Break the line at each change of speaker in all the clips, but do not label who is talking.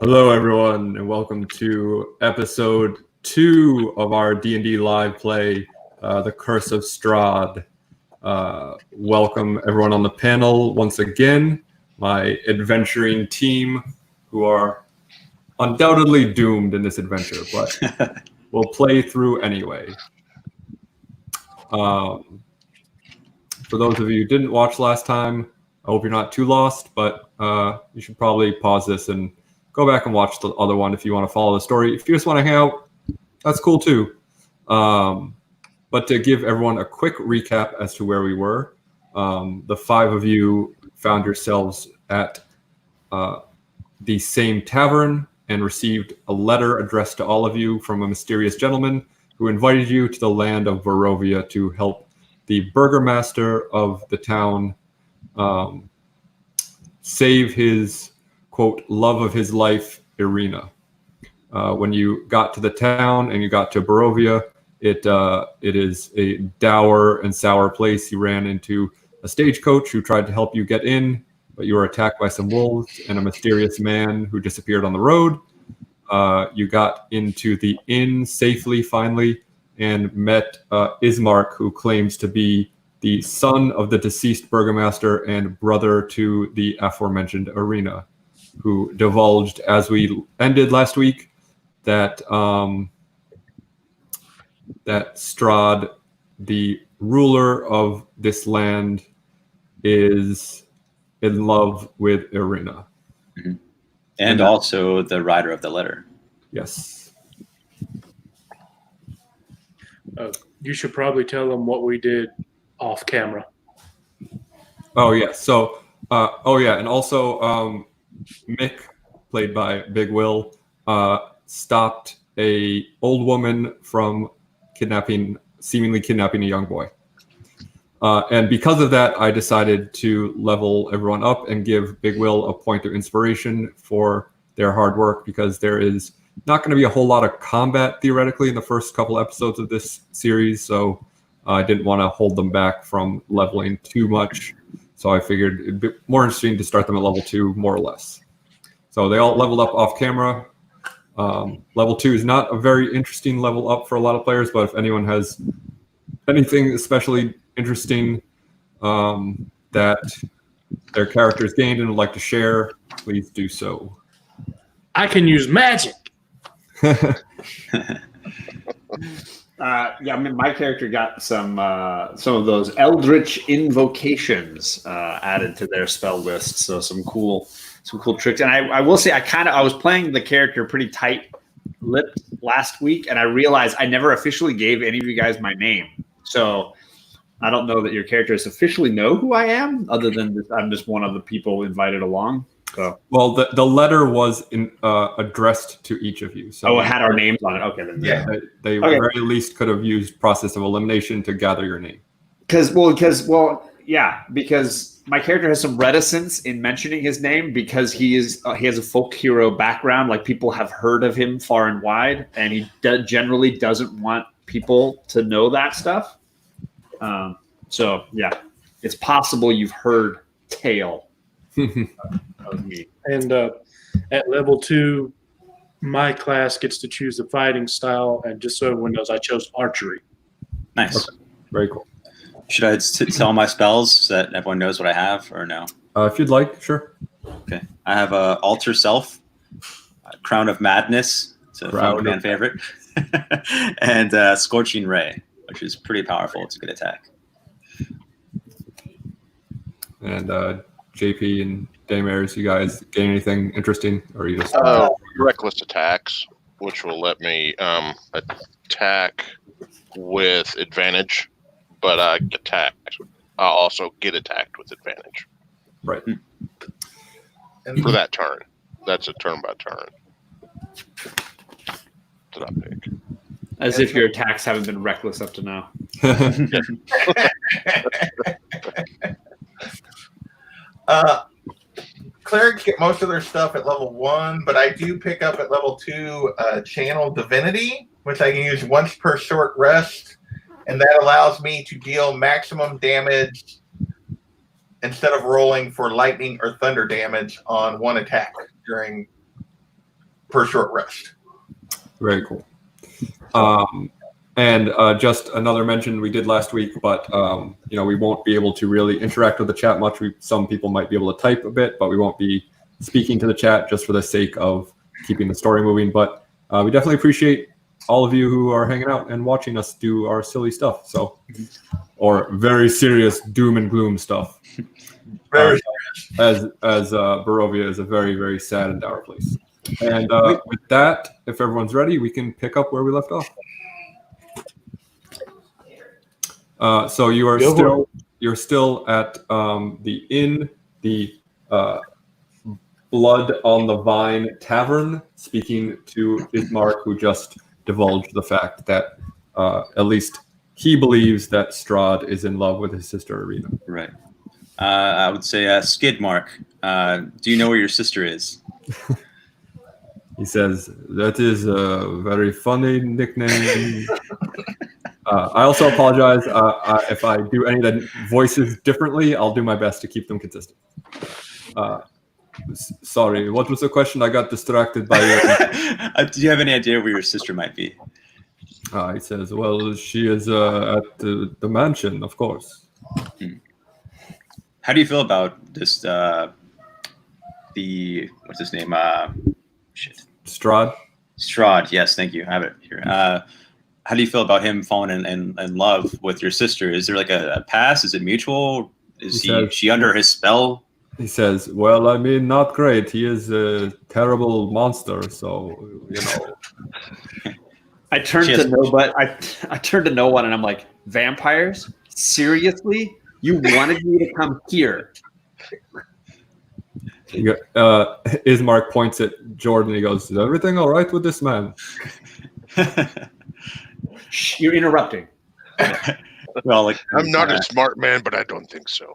Hello, everyone, and welcome to episode 2 of our D&D live play, The Curse of Strahd. Welcome, everyone on the panel once again, my adventuring team, who are undoubtedly doomed in this adventure, but we'll play through anyway. For those of you who didn't watch last time, I hope you're not too lost, but you should probably pause this and go back and watch the other one if you want to follow the story. If you just want to hang out, that's cool too. But to give everyone a quick recap as to where we were, the 5 of you found yourselves at the same tavern and received a letter addressed to all of you from a mysterious gentleman who invited you to the land of Barovia to help the burgomaster of the town save his, quote, love of his life, Irina. When you got to the town and you got to Barovia, it is a dour and sour place. You ran into a stagecoach who tried to help you get in, but you were attacked by some wolves and a mysterious man who disappeared on the road. You got into the inn safely, finally, and met Ismark, who claims to be the son of the deceased burgomaster and brother to the aforementioned Irina, who divulged, as we ended last week, that that Strahd, the ruler of this land, is in love with Irina.
Mm-hmm. And also the writer of the letter.
Yes.
You should probably tell them what we did off camera.
Oh, yeah. So, and also Mick, played by Big Will, stopped a old woman from seemingly kidnapping a young boy. And because of that, I decided to level everyone up and give Big Will a point of inspiration for their hard work, because there is not going to be a whole lot of combat theoretically in the first couple episodes of this series. So I didn't want to hold them back from leveling too much. So I figured it'd be more interesting to start them at level 2, more or less. So they all leveled up off camera. Level 2 is not a very interesting level up for a lot of players, but if anyone has anything especially interesting that their characters gained and would like to share, please do so.
I can use magic.
My character got some of those eldritch invocations added to their spell list, so some cool tricks. And I will say, I was playing the character pretty tight-lipped last week, and I realized I never officially gave any of you guys my name. So I don't know that your characters officially know who I am, other than I'm just one of the people invited along. So.
Well, the letter was addressed to each of you. So
it had our names on it. Okay, then.
Yeah, they at very least could have used process of elimination to gather your name. Because
my character has some reticence in mentioning his name, because he has a folk hero background. Like, people have heard of him far and wide, and he generally doesn't want people to know that stuff. So yeah, it's possible you've heard tale of me.
And at level 2, my class gets to choose the fighting style, and just so everyone knows, I chose archery.
Nice. Okay.
Very cool.
Should I tell my spells so that everyone knows what I have, or no?
If you'd like, sure.
Okay. I have Alter Self, Crown of Madness, it's a fan favorite, and Scorching Ray, which is pretty powerful. It's a good attack.
And JP and Damaris, you guys gain anything interesting, or are you just
reckless attacks, which will let me attack with advantage, but I'll also get attacked with advantage.
Right.
And for that turn, that's a turn by turn. Did I pick?
As if your attacks haven't been reckless up to now.
Clerics get most of their stuff at level 1, but I do pick up at level 2 Channel Divinity, which I can use once per short rest, and that allows me to deal maximum damage instead of rolling for lightning or thunder damage on one attack during per short rest.
Very cool. And just another mention we did last week, but we won't be able to really interact with the chat much. Some people might be able to type a bit, but we won't be speaking to the chat just for the sake of keeping the story moving. But we definitely appreciate all of you who are hanging out and watching us do our silly stuff. Or very serious doom and gloom stuff.
Very
as Barovia is a very, very sad and dour place. And with that, if everyone's ready, we can pick up where we left off. So you're still at the inn, the Blood on the Vine Tavern, speaking to Ismark, who just divulged the fact that at least he believes that Strahd is in love with his sister Irina.
Right. I would say Skidmark. Do you know where your sister is?
He says, that is a very funny nickname. I also apologize if I do any of the voices differently. I'll do my best to keep them consistent. Sorry, what was the question? I got distracted by
Do you have any idea where your sister might be?
He says, well, she is at the mansion, of course.
How do you feel about this, what's his name?
Strahd?
Strahd, yes, thank you. I have it here. How do you feel about him falling in love with your sister? Is there like a pass? Is it mutual? Is she under his spell?
He says, well, I mean, not great. He is a terrible monster, so,
I turned to no one and I'm like, vampires? Seriously? You wanted me to come here?
Ismark points at Jordan. He goes, is everything all right with this man?
Shh, you're interrupting.
Well,
I'm not a smart man, but I don't think so.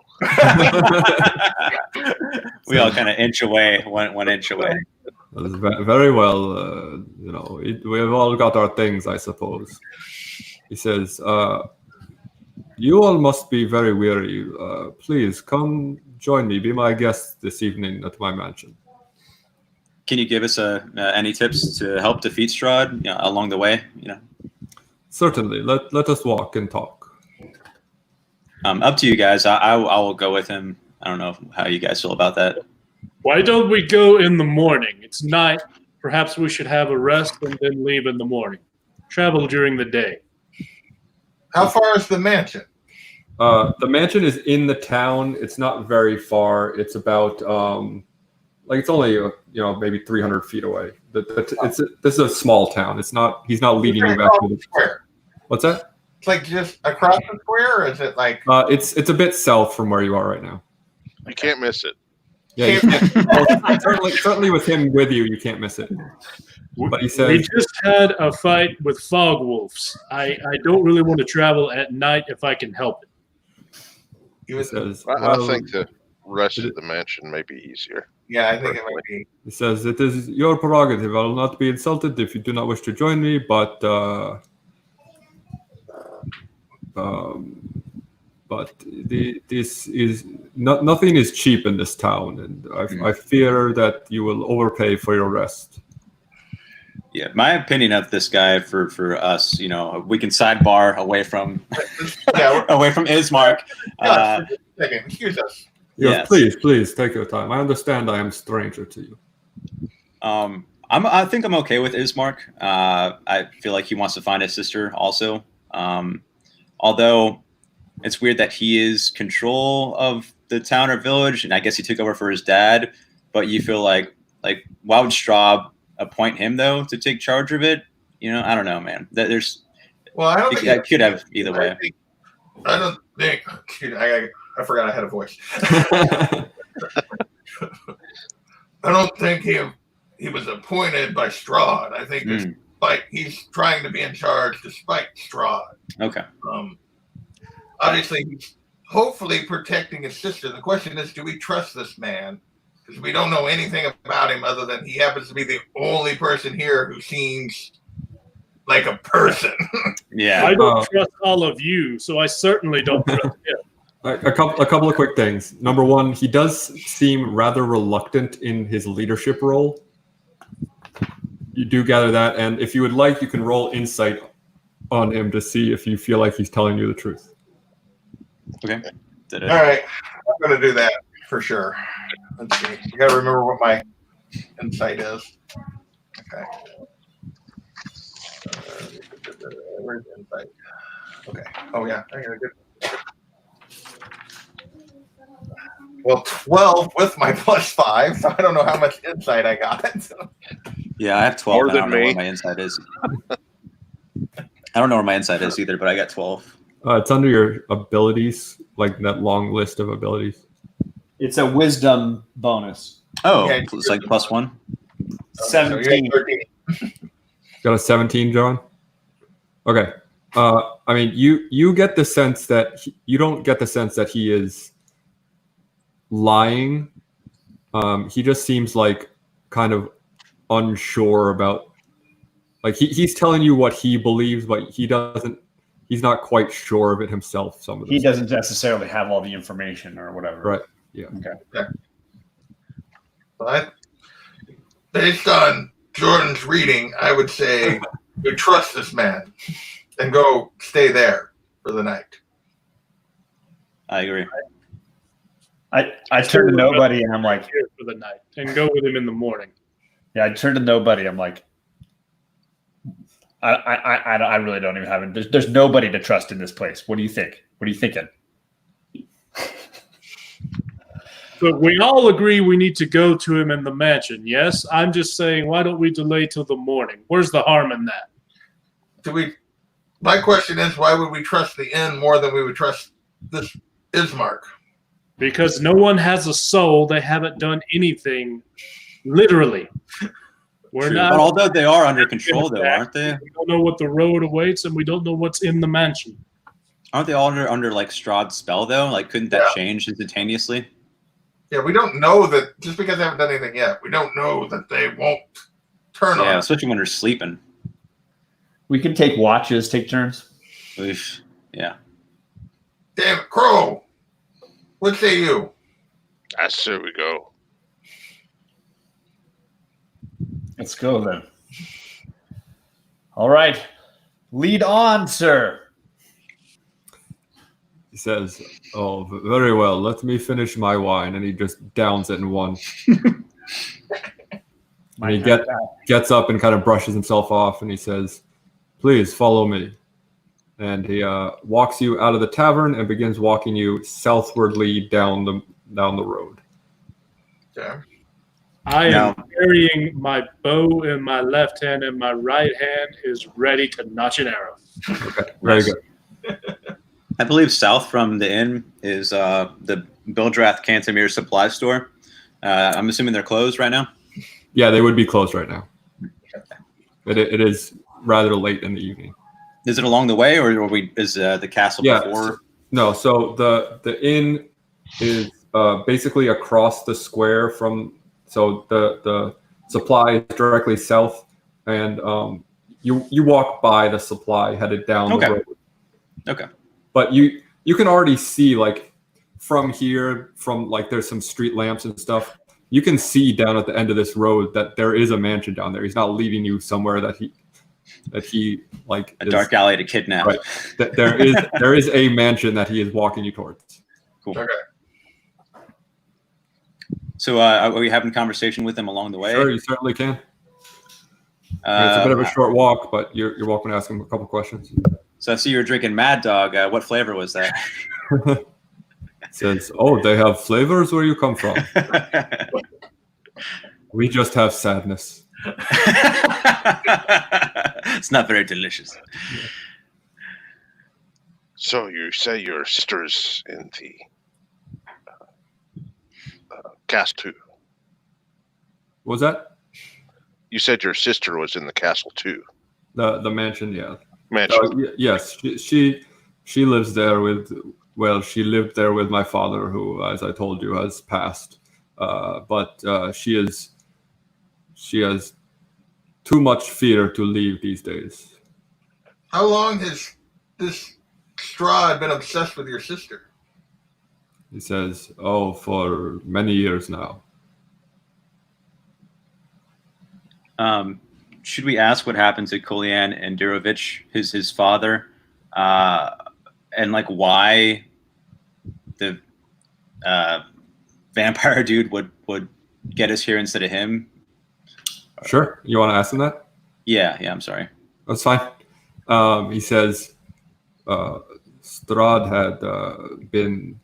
We all kind of inch away, one inch away.
Very well. We have all got our things, I suppose. He says, you all must be very weary. Please come join me. Be my guest this evening at my mansion.
Can you give us any tips to help defeat Strahd along the way?
Certainly. Let us walk and talk.
Up to you guys. I will go with him. I don't know how you guys feel about that.
Why don't we go in the morning? It's night. Perhaps we should have a rest and then leave in the morning. Travel during the day.
How far is the mansion?
The mansion is in the town. It's not very far. It's about it's only maybe 300 feet away. This is a small town. It's not. He's not leading you back to the
square.
What's that?
It's like just across the square, or is it like?
It's a bit south from where you are right now.
You can't miss it.
Yeah, you can't, certainly with him with you, you can't miss it. But he says,
we just had a fight with fog wolves. I don't really want to travel at night if I can help it.
He says,
I think the rest of the mansion may be easier.
Yeah, I think it might be.
He says, it is your prerogative. I will not be insulted if you do not wish to join me, but this is nothing is cheap in this town, and I fear that you will overpay for your rest.
Yeah, my opinion of this guy for us, we can sidebar away from Ismark.
Excuse us.
Yes, please take your time. I understand I am a stranger to you.
I think I'm okay with Ismark. I feel like he wants to find his sister also. Although it's weird that he is control of the town or village, and I guess he took over for his dad. But you feel like why would Strahd appoint him though to take charge of it? I don't know, man. I don't think I could have either way.
I don't think. I forgot I had a voice. I don't think he was appointed by Strahd. I think he's trying to be in charge despite Strahd.
Okay.
Obviously, he's hopefully protecting his sister. The question is, do we trust this man? Because we don't know anything about him other than he happens to be the only person here who seems like a person.
Yeah.
I don't trust all of you, so I certainly don't trust him.
A couple of quick things. Number one, he does seem rather reluctant in his leadership role. you do gather that, and if you would like, you can roll insight on him to see if you feel like he's telling you the truth.
Okay. Did it?
All right, I'm going to do that for sure. Let's see. You got to remember what my insight is. Okay. Where's insight? Okay. Oh yeah, I got a good. Well, 12 with my +5, so I don't know how much insight I got.
Yeah, I have 12.
More
I
than
don't know
me.
where my insight is. I don't know where my insight is either, but I got 12.
It's under your abilities, like that long list of abilities.
It's a wisdom bonus.
Oh,
Yeah,
it's like +1.
So you're at
17.
13.
Got a 17, John? Okay. I mean, you get the sense that you don't get the sense that he is lying. He just seems like kind of unsure about, like he's telling you what he believes, but he's not quite sure of it himself. Some of
He
this.
doesn't necessarily have all the information or whatever.
Right. Yeah.
Okay.
But based on Jordan's reading, I would say we trust this man and go stay there for the night.
I agree.
I turn to nobody and I'm like,
Here for the night and go with him in the morning.
yeah, I turn to nobody. I'm like, I really don't even have it. There's nobody to trust in this place. What do you think? What are you thinking?
But we all agree we need to go to him in the mansion, yes? I'm just saying, why don't we delay till the morning? Where's the harm in that?
My question is, why would we trust the inn more than we would trust this Ismark?
Because no one has a soul. They haven't done anything, literally. We're
True.
not.
But although they are under control, though, aren't they?
We don't know what the road awaits, and we don't know what's in the mansion.
Aren't they all under like Strahd's spell, though? Like, couldn't that change instantaneously?
Yeah, we don't know that just because they haven't done anything yet. We don't know that they won't turn on
Yeah,
us.
especially when they're sleeping.
We can take watches, take turns.
Oof. Yeah.
Damn it, Crow! What say you?
I say we go.
Let's go then. All right. Lead on, sir.
He says, "Oh, very well. Let me finish my wine," and he just downs it in one. And he gets up and kind of brushes himself off, and he says, "Please follow me." And he walks you out of the tavern and begins walking you southwardly down the road.
Okay.
I am
No.
carrying my bow in my left hand, and my right hand is ready to notch an arrow.
Okay, very
Nice.
good.
I believe south from the inn is the Bildrath Cantamere supply store. I'm assuming they're closed right now.
Yeah, they would be closed right now. It is rather late in the evening.
Is it along the way, or is the castle
Yeah.
before?
No, so the inn is basically across the square from. So the supply is directly south, and you walk by the supply headed down
Okay.
the road.
Okay.
But you can already see, like, from here, from like there's some street lamps and stuff. You can see down at the end of this road that there is a mansion down there. He's not leaving you somewhere that he like
A dark alley to kidnap.
Right. That there is a mansion that he is walking you towards.
Cool.
Okay.
So are we having conversation with them along the way?
Sure, you certainly can. I mean, it's a bit of a short walk, but you're welcome to ask him a couple questions.
So I see you were drinking Mad Dog. What flavor was that?
Says, "Oh, they have flavors where you come from. We just have sadness."
It's not very delicious.
So you say your sister's in the castle too?
What was that?
You said your sister was in the castle too.
The mansion, yeah.
Mansion.
Yes, she lives there with. Well, she lived there with my father, who, as I told you, has passed. But she has too much fear to leave these days.
How long has this Strahd been obsessed with your sister?
He says, "Oh, for many years now."
should we ask what happened to Kolyan and Durovich, his father, and like why the vampire dude would get us here instead of him?
Sure. You want to ask him that?
Yeah, I'm sorry.
That's fine. He says Strahd had been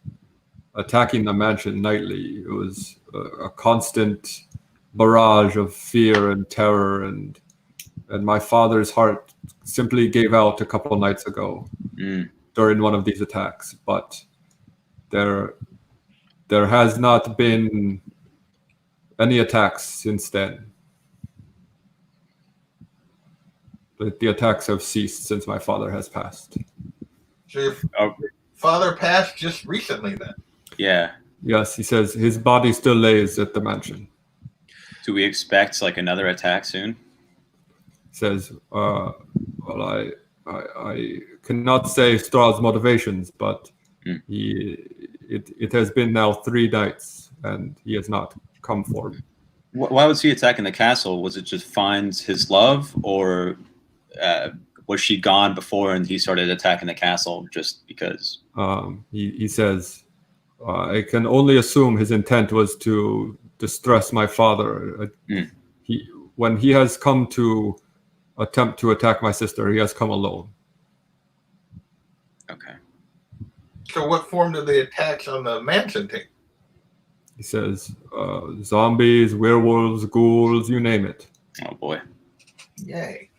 attacking the mansion nightly. It was a constant barrage of fear and terror, and my father's heart simply gave out a couple of nights ago during one of these attacks. But there has not been any attacks since then. The attacks have ceased since my father has passed.
So your father passed just recently then?
Yeah.
Yes, he says his body still lays at the mansion.
Do we expect like another attack soon?
He says, well, I cannot say Strahd's motivations, but it has been now 3 nights, and he has not come forward.
Why was he attacking the castle? Was it just finds his love, or was she gone before and he started attacking the castle just because?
He says, I can only assume his intent was to distress my father. When he has come to attempt to attack my sister, he has come alone.
Okay.
So what form did the attacks on the mansion take?
He says, zombies, werewolves, ghouls, you name it.
Oh boy.
Yay.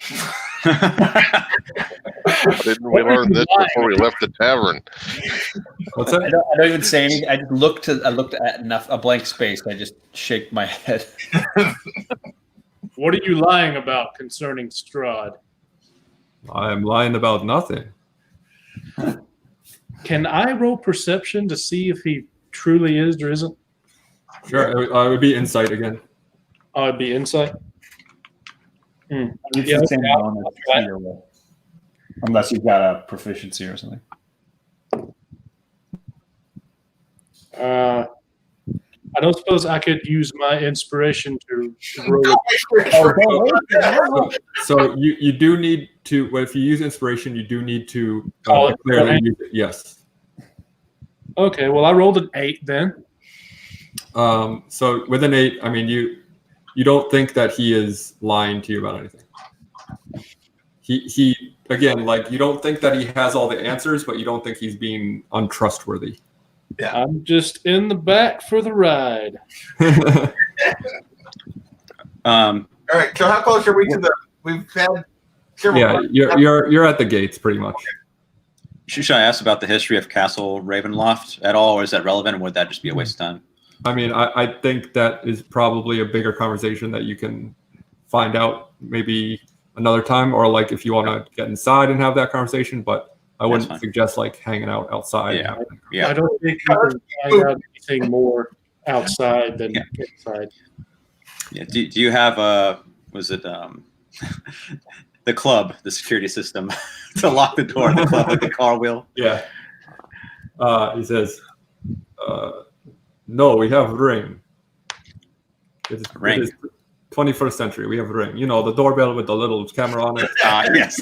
Didn't we learn this before we left the tavern?
What's that?
I don't even say anything. I just looked at a blank space. I just shake my head.
What are you lying about concerning Strahd?
I am lying about nothing.
Can I roll perception to see if he truly is or isn't?
Sure, it would be insight again.
Oh, it'd be insight.
It's
Yeah,
the same
okay,
bonus to your roll. Unless you've got a proficiency or something.
I don't suppose I could use my inspiration to roll it.
So you do need to, well, if you use inspiration, you do need to
Call it
declare that
right?
you use it. Yes.
Okay, well, I rolled an 8 then.
So with an 8, I mean, you don't think that he is lying to you about anything. He again, like, you don't think that he has all the answers, but you don't think he's being untrustworthy.
Yeah.
I'm just in the back for the ride.
All right. So how close are we to the? We've had several.
Yeah, you're at the gates pretty much.
Should I ask about the history of Castle Ravenloft at all, or is that relevant, or would that just be a waste of time?
I mean, I think that is probably a bigger conversation that you can find out maybe another time, or like if you want to get inside and have that conversation. But I wouldn't
fine.
suggest like hanging out outside.
Yeah.
I
Yeah.
don't think you can find out anything more outside than inside.
Yeah. Do you have was it the club, the security system to lock the door, the club with the car wheel?
Yeah. He says, no, we have ring. It
Ring.
is 21st century. We have ring. You know, the doorbell with the little camera on it.
Yes.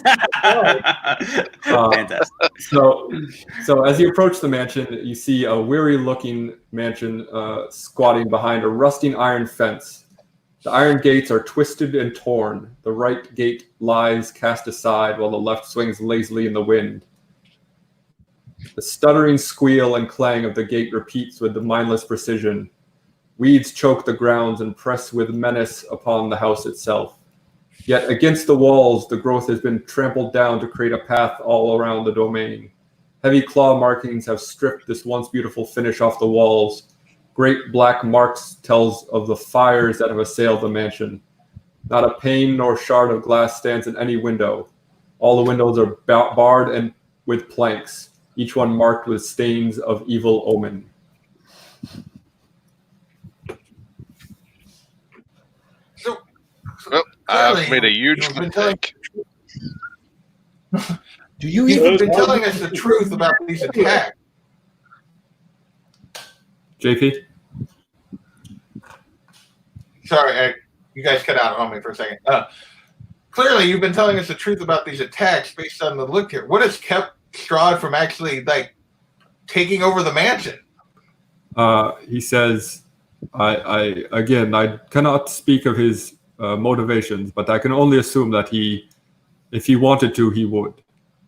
Fantastic.
So as you approach the mansion, you see a weary-looking mansion squatting behind a rusting iron fence. The iron gates are twisted and torn. The right gate lies cast aside while the left swings lazily in the wind. The stuttering squeal and clang of the gate repeats with the mindless precision. Weeds choke the grounds and press with menace upon the house itself. Yet against the walls, the growth has been trampled down to create a path all around the domain. Heavy claw markings have stripped this once beautiful finish off the walls. Great black marks tells of the fires that have assailed the mansion. Not a pane nor shard of glass stands in any window. All the windows are barred and with planks, each one marked with stains of evil omen.
Well, I've made a huge
You've been telling-
mistake.
You've been telling us the truth about these attacks.
JP?
Sorry, you guys cut out on me for a second. clearly you've been telling us the truth about these attacks based on the look here. What has kept Strahd from actually like taking over the mansion?
He says, I cannot speak of his motivations, but I can only assume that if he wanted to, he would.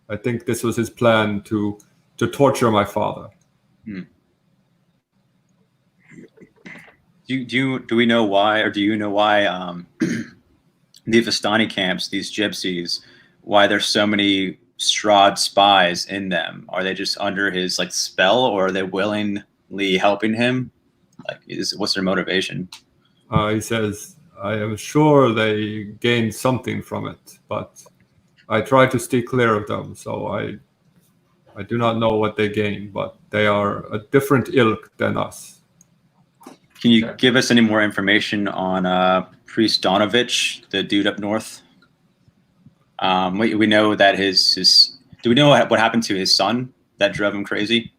I think this was his plan to torture my father.
Do we know why, or do you know why the Vistani camps, these gypsies, why there's so many Strahd spies in them? Are they just under his like spell, or are they willingly helping him? Like, what's their motivation?
He says, I am sure they gained something from it, but I try to stay clear of them, so I do not know what they gain, but they are a different ilk than us.
Can you give us any more information on Priest Donovich, the dude up north? We know that his. Do we know what happened to his son that drove him crazy?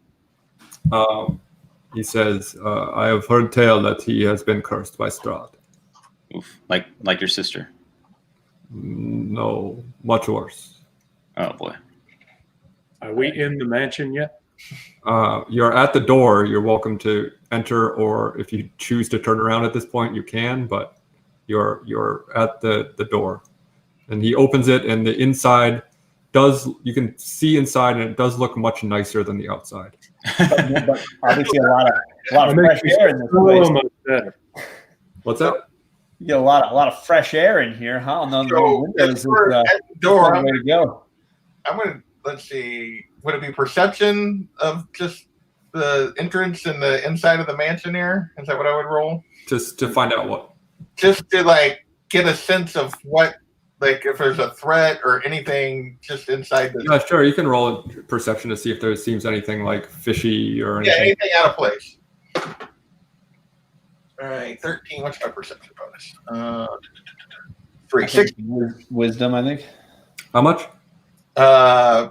He says, I have heard tale that he has been cursed by Strahd.
Oof, like your sister.
No, much worse.
Oh boy.
Are we in the mansion yet?
You're at the door. You're welcome to enter, or if you choose to turn around at this point, you can. But you're at the door, and he opens it, and the inside you can see inside, and it does look much nicer than the outside.
but obviously a lot of fresh air in this place.
What's that?
You get a lot of fresh air in here, huh? On the windows is
We're at the door.
the way to go.
I'm gonna let's see. Would it be perception of just the entrance and the inside of the mansion here? Is that what I would roll?
Just to find out what?
Just to like get a sense of what, like if there's a threat or anything just inside the.
Yeah, sure. You can roll a perception to see if there seems anything like fishy or anything.
Yeah, anything out of place. All right, 13. What's my perception bonus? 3. 6.
Wisdom, I think.
How much?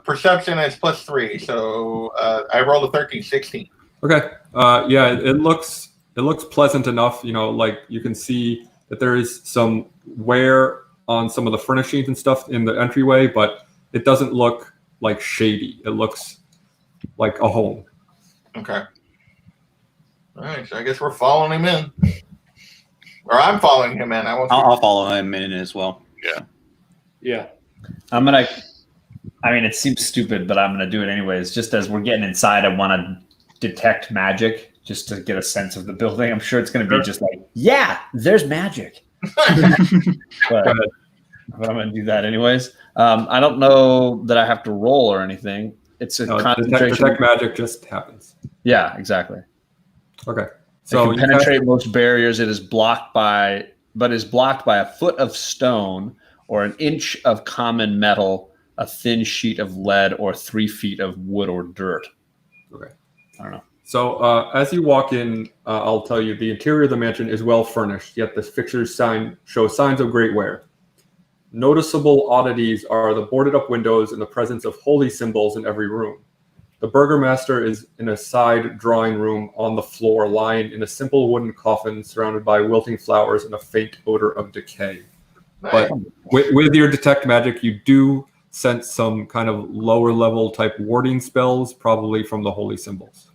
Perception is +3, so I rolled a 13, 16.
Okay. Yeah, it looks pleasant enough. Like you can see that there is some wear on some of the furnishings and stuff in the entryway, but it doesn't look like shady. It looks like a home.
Okay. All right, so I guess we're following him in, or I'm following him in.
I'll follow him in as well.
Yeah.
I'm gonna. I mean, it seems stupid, but I'm gonna do it anyways. Just as we're getting inside, I want to detect magic just to get a sense of the building. I'm sure it's gonna be just like, yeah, there's magic. but I'm gonna do that anyways. I don't know that I have to roll or anything. It's a concentration.
Detect magic just happens.
Yeah, exactly.
Okay.
So it can penetrate most barriers. It is blocked by a foot of stone or an inch of common metal, a thin sheet of lead, or 3 feet of wood or dirt.
Okay.
I don't know.
So as you walk in, I'll tell you the interior of the mansion is well furnished, yet the fixtures show signs of great wear. Noticeable oddities are the boarded up windows and the presence of holy symbols in every room. The burgomaster is in a side drawing room on the floor, lying in a simple wooden coffin surrounded by wilting flowers and a faint odor of decay. But with your detect magic, you do sense some kind of lower level type warding spells, probably from the holy symbols.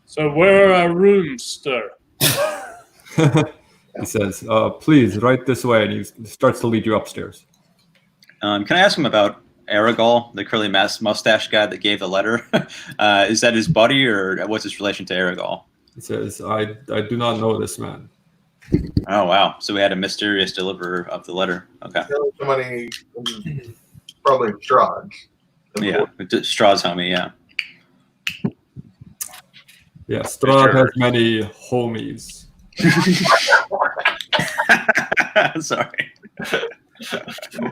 So where are our rooms, sir?
He says, please, right this way, and he starts to lead you upstairs.
Can I ask him about Aragol, the curly mustache guy that gave the letter? Is that his buddy, or what's his relation to Aragol?
He says, I do not know this man.
Oh, wow. So we had a mysterious deliverer of the letter. Okay.
Somebody, probably Strahd.
Yeah, Strahd's homie, yeah.
Yeah, Strahd has many homies.
Sorry.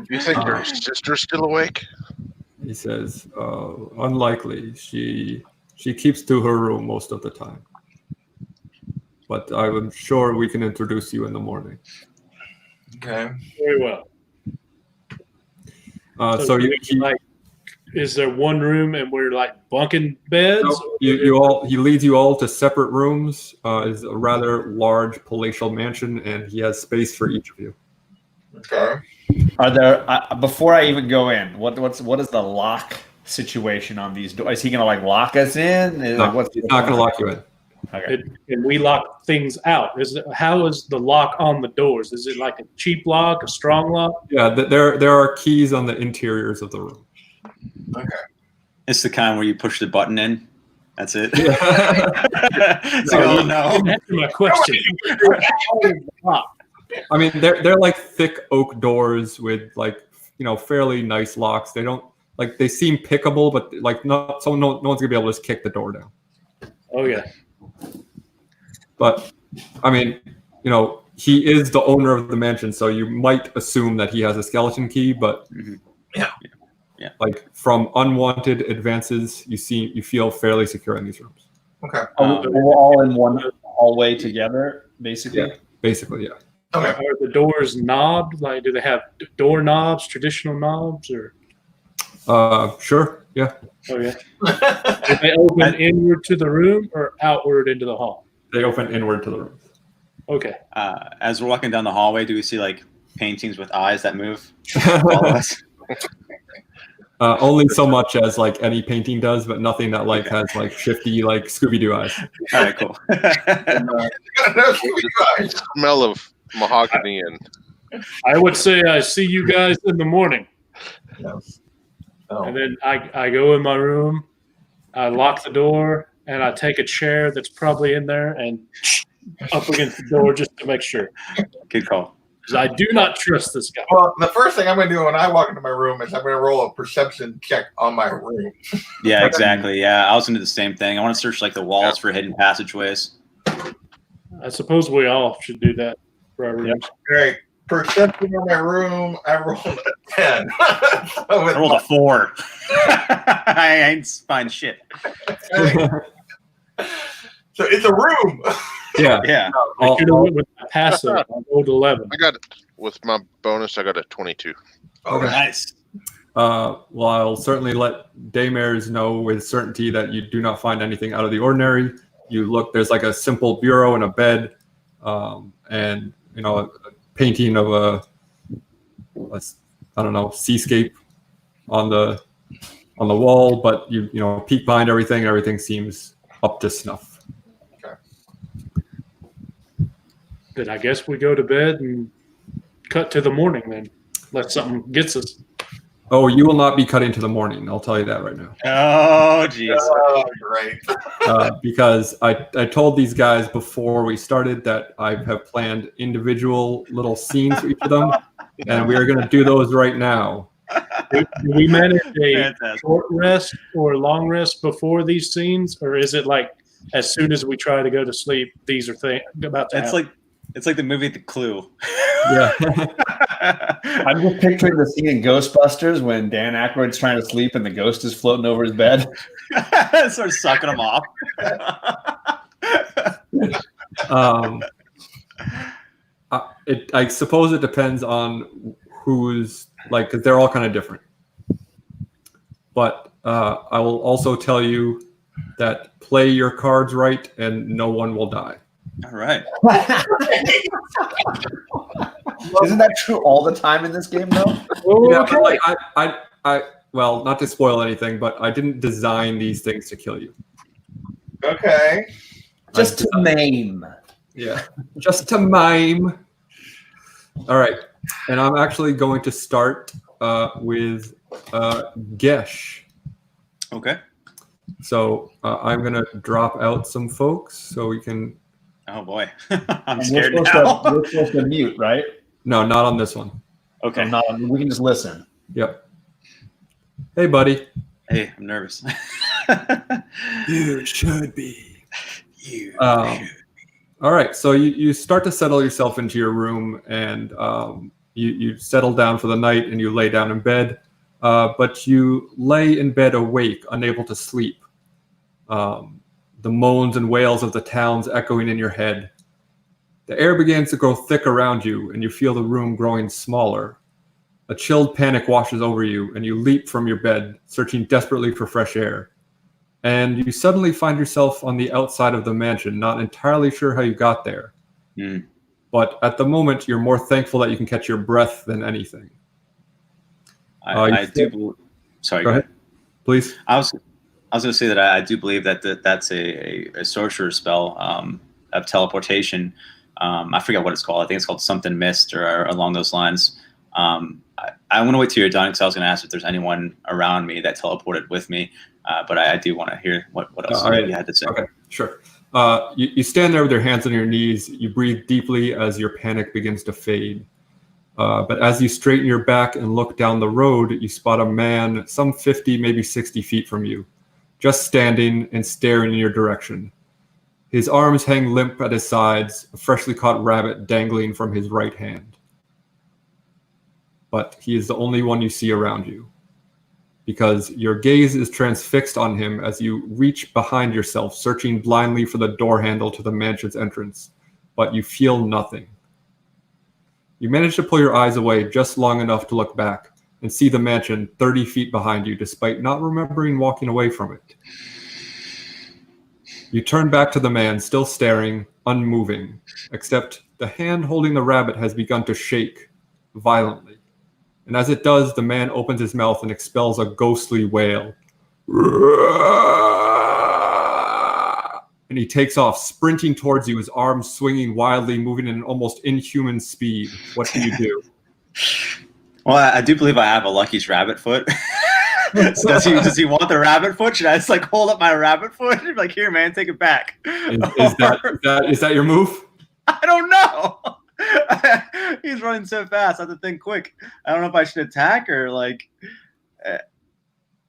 You think your sister's still awake?
He says, unlikely. She keeps to her room most of the time. But I'm sure we can introduce you in the morning.
Okay.
Very well.
So you,
is there one room and we're like bunking beds?
No, he leads you all to separate rooms. It's a rather large palatial mansion, and he has space for each of you.
Okay.
Are there before I even go in? What is the lock situation on these doors? Is he gonna like lock us in?
No, he's not going to lock you in.
Okay.
And we lock things out. How is the lock on the doors? Is it like a cheap lock, a strong lock?
Yeah, there are keys on the interiors of the room.
Okay.
It's the kind where you push the button in. That's it.
Yeah.
It's like, oh no.
Didn't answer my question. How is the lock?
I mean, they're like thick oak doors with like fairly nice locks. They don't like they seem pickable, but like no one's gonna be able to just kick the door down.
Oh yeah.
But I mean, he is the owner of the mansion, so you might assume that he has a skeleton key. But
Yeah.
like from unwanted advances, you feel fairly secure in these rooms.
Okay.
We're all in one hallway together, basically.
Yeah. Basically, yeah.
Okay.
Are the doors knobbed? Like, do they have door knobs, traditional knobs, or?
Sure, yeah.
Oh yeah. Do they open inward to the room or outward into the hall?
They open inward to the room.
Okay.
As we're walking down the hallway, do we see like paintings with eyes that move? Follow us?
Only so much as like any painting does, but nothing that like has like shifty like Scooby-Doo eyes.
All right, cool.
Smell of mahogany and
I would say I see you guys in the morning.
Yes. Oh.
And then I go in my room, I lock the door, and I take a chair that's probably in there and up against the door just to make sure.
Good call.
Because I do not trust this guy.
Well, the first thing I'm going to do when I walk into my room is I'm going to roll a perception check on my room.
Yeah, exactly. Yeah, I was going to do the same thing. I want to search like the walls for hidden passageways.
I suppose we all should do that for our rooms.
Great. Perception on my room, I rolled a 10.
I rolled a 4. I ain't find shit.
So it's a room.
Yeah.
Yeah.
I should have went with my passive. I rolled 11.
I got it with my bonus. I got a 22.
Okay.
Nice.
Well, I'll certainly let Daymares know with certainty that you do not find anything out of the ordinary. You look, there's like a simple bureau and a bed, and a painting of a I don't know, seascape on the wall, but you peek behind everything, and everything seems up to snuff.
Then I guess we go to bed and cut to the morning then, unless something gets us.
Oh, you will not be cutting to the morning. I'll tell you that right now.
Oh, jeez.
Oh, great.
Because I told these guys before we started that I have planned individual little scenes for each of them, and we are going to do those right now.
Do we manage a
Fantastic.
short rest or long rest before these scenes, or is it like as soon as we try to go to sleep, these are about to happen?
It's like the movie The Clue.
Yeah.
I'm just picturing the scene in Ghostbusters when Dan Aykroyd's trying to sleep and the ghost is floating over his bed.
Starts sucking him off.
I suppose it depends on who's like, because they're all kind of different. But I will also tell you that play your cards right and no one will die.
All right.
Isn't that true all the time in this game, though?
Yeah, but like I well, not to spoil anything, but I didn't design these things to kill you.
Okay.
Just to maim.
Yeah, just to mime. All right, and I'm actually going to start with Gesh.
Okay.
So I'm going to drop out some folks so we can.
Oh boy, I'm
And
scared
we're
now.
supposed to mute, right?
No, not on this one.
Okay.
We can just listen.
Yep. Hey, buddy.
Hey, I'm nervous.
You should be. All right, so you start to settle yourself into your room, and you settle down for the night, and you lay down in bed, but you lay in bed awake, unable to sleep. The moans and wails of the towns echoing in your head. The air begins to grow thick around you, and you feel the room growing smaller. A chilled panic washes over you, and you leap from your bed, searching desperately for fresh air. And you suddenly find yourself on the outside of the mansion, not entirely sure how you got there. But at the moment, you're more thankful that you can catch your breath than anything.
I do. Sorry,
go ahead, please.
I was going to say that I do believe that that's a sorcerer spell of teleportation. I forget what it's called. I think it's called something mist or along those lines. I want to wait till you're done because I was going to ask if there's anyone around me that teleported with me. But I do want to hear what else you had to say.
Okay, sure. You stand there with your hands on your knees. You breathe deeply as your panic begins to fade. But as you straighten your back and look down the road, you spot a man some 50, maybe 60 feet from you, just standing and staring in your direction. His arms hang limp at his sides, a freshly caught rabbit dangling from his right hand. But he is the only one you see around you, because your gaze is transfixed on him as you reach behind yourself, searching blindly for the door handle to the mansion's entrance, but you feel nothing. You manage to pull your eyes away just long enough to look back and see the mansion 30 feet behind you, despite not remembering walking away from it. You turn back to the man, still staring, unmoving, except the hand holding the rabbit has begun to shake violently. And as it does, the man opens his mouth and expels a ghostly wail. And he takes off, sprinting towards you, his arms swinging wildly, moving at an almost inhuman speed. What do you do?
Well, I do believe I have a Lucky's rabbit foot. Does he want the rabbit foot? Should I just hold up my rabbit foot? Like, here, man, take it back.
Is that your move?
I don't know. He's running so fast. I have to think quick. I don't know if I should attack or I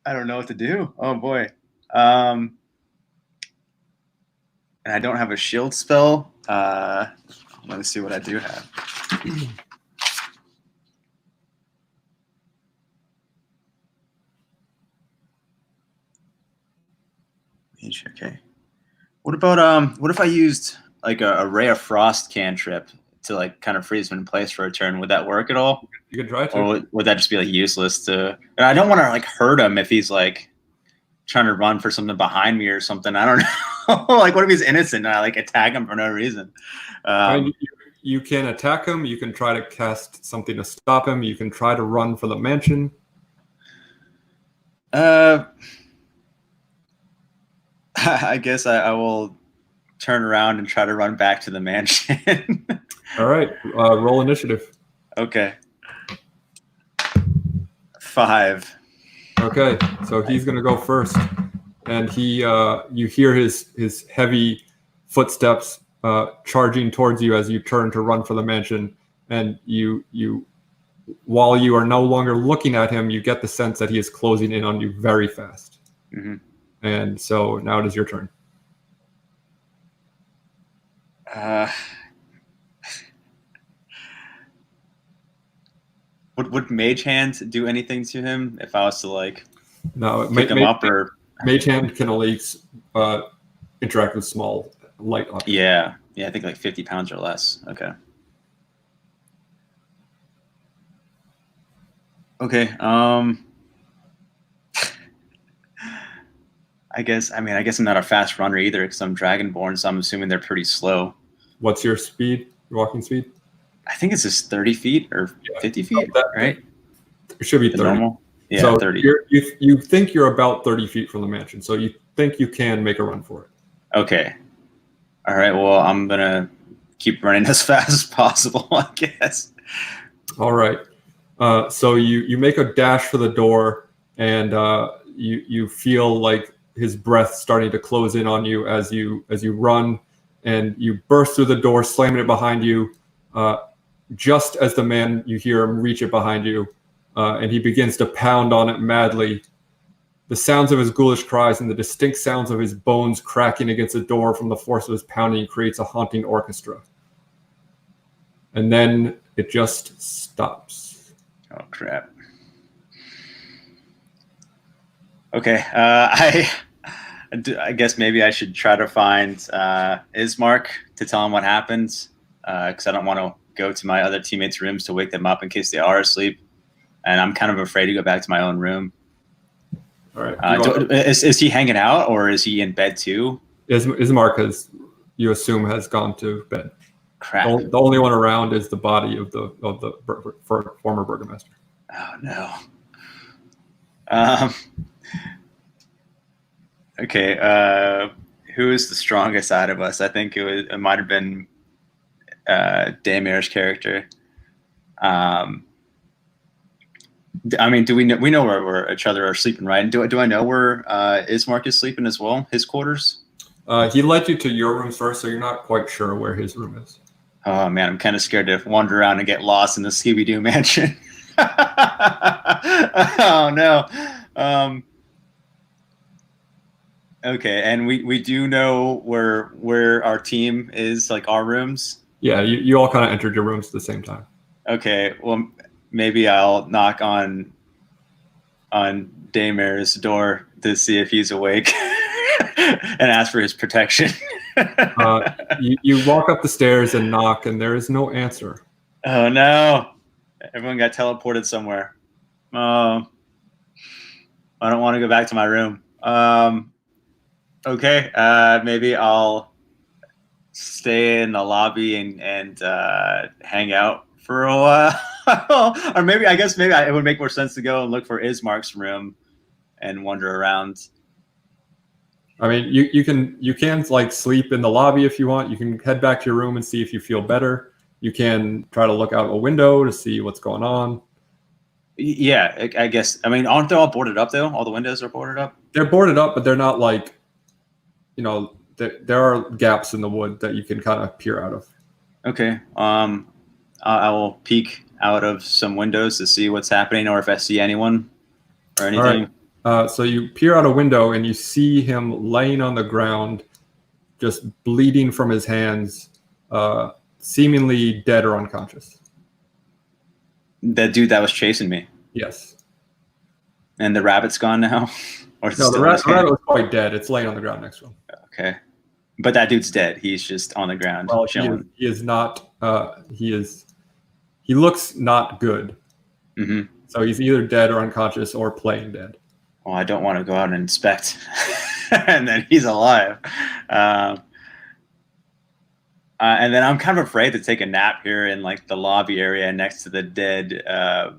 don't know what to do. Oh boy. And I don't have a shield spell. Let me see what I do have. Okay. What about what if I used a ray of frost cantrip to kind of freeze him in place for a turn? Would that work at all?
You could try to.
Or would that just be useless to? And I don't want to hurt him if he's trying to run for something behind me or something. I don't know. What if he's innocent and I attack him for no reason?
You can attack him. You can try to cast something to stop him. You can try to run for the mansion.
I guess I will turn around and try to run back to the mansion.
All right. Roll initiative.
Okay. 5.
Okay. So he's going to go first. And you hear his heavy footsteps charging towards you as you turn to run for the mansion. And while you are no longer looking at him, you get the sense that he is closing in on you very fast.
Mm-hmm.
And so now it is your turn.
Would Mage Hand do anything to him if I was to
no,
pick him up or?
Mage Hand can only interact with small light objects.
Yeah, I think 50 pounds or less. Okay. Okay. I guess I'm not a fast runner either because I'm Dragonborn, so I'm assuming they're pretty slow.
What's your speed? Your walking speed?
I think it's just 30 feet or 50 feet, right?
It should be 30.
Normal? Yeah,
so
30.
You think you're about 30 feet from the mansion, so you think you can make a run for it.
Okay. All right, well, I'm going to keep running as fast as possible, I guess.
All right. So you make a dash for the door, and you feel his breath starting to close in on you as you run, and you burst through the door, slamming it behind you. Just as the man, you hear him reach it behind you, and he begins to pound on it madly. The sounds of his ghoulish cries and the distinct sounds of his bones cracking against the door from the force of his pounding creates a haunting orchestra. And then it just stops.
Oh, crap. Okay, I guess maybe I should try to find Ismark to tell him what happened, because I don't want to go to my other teammates' rooms to wake them up in case they are asleep. and I'm kind of afraid to go back to my own room.
All right.
Is he hanging out, or is he in bed too?
Ismark has, you assume, has gone to bed.
Crap.
The only one around is the body of the former burgomaster.
Oh no. Okay. Who is the strongest out of us? I think it might have been Daymare's character. I mean, we know where each other are sleeping, right? And do I know where Ismark is sleeping as well? His quarters?
He led you to your rooms first, so you're not quite sure where his room is.
Oh man, I'm kind of scared to wander around and get lost in the Scooby-Doo mansion. Oh no. Okay, and we do know where our team is, like our rooms.
Yeah, you all kind of entered your rooms at the same time.
Okay, well maybe I'll knock on Daymare's door to see if he's awake and ask for his protection.
You walk up the stairs and knock, and there is no answer.
Oh no! Everyone got teleported somewhere. I don't want to go back to my room. Okay, maybe I'll stay in the lobby and hang out for a while. Or maybe it would make more sense to go and look for Ismark's room and wander around.
I mean, you can like sleep in the lobby if you want. You can head back to your room and see if you feel better. You can try to look out a window to see what's going on.
Yeah, I guess. I mean, aren't they all boarded up though? All the windows are boarded up?
They're boarded up, but they're not like, there are gaps in the wood that you can kind of peer out of.
Okay. I will peek out of some windows to see what's happening, or if I see anyone or anything.
All right. So you peer out a window and you see him laying on the ground, just bleeding from his hands, seemingly dead or unconscious.
That dude that was chasing me.
Yes.
And the rabbit's gone now? Or
No, the rabbit was quite dead. It's laying on the ground next to him.
Okay. But that dude's dead. He's just on the ground chilling.
He is not. He looks not good.
Mm-hmm.
So he's either dead or unconscious or playing dead.
Well, I don't want to go out and inspect. And then he's alive. And then I'm kind of afraid to take a nap here in like the lobby area next to the dead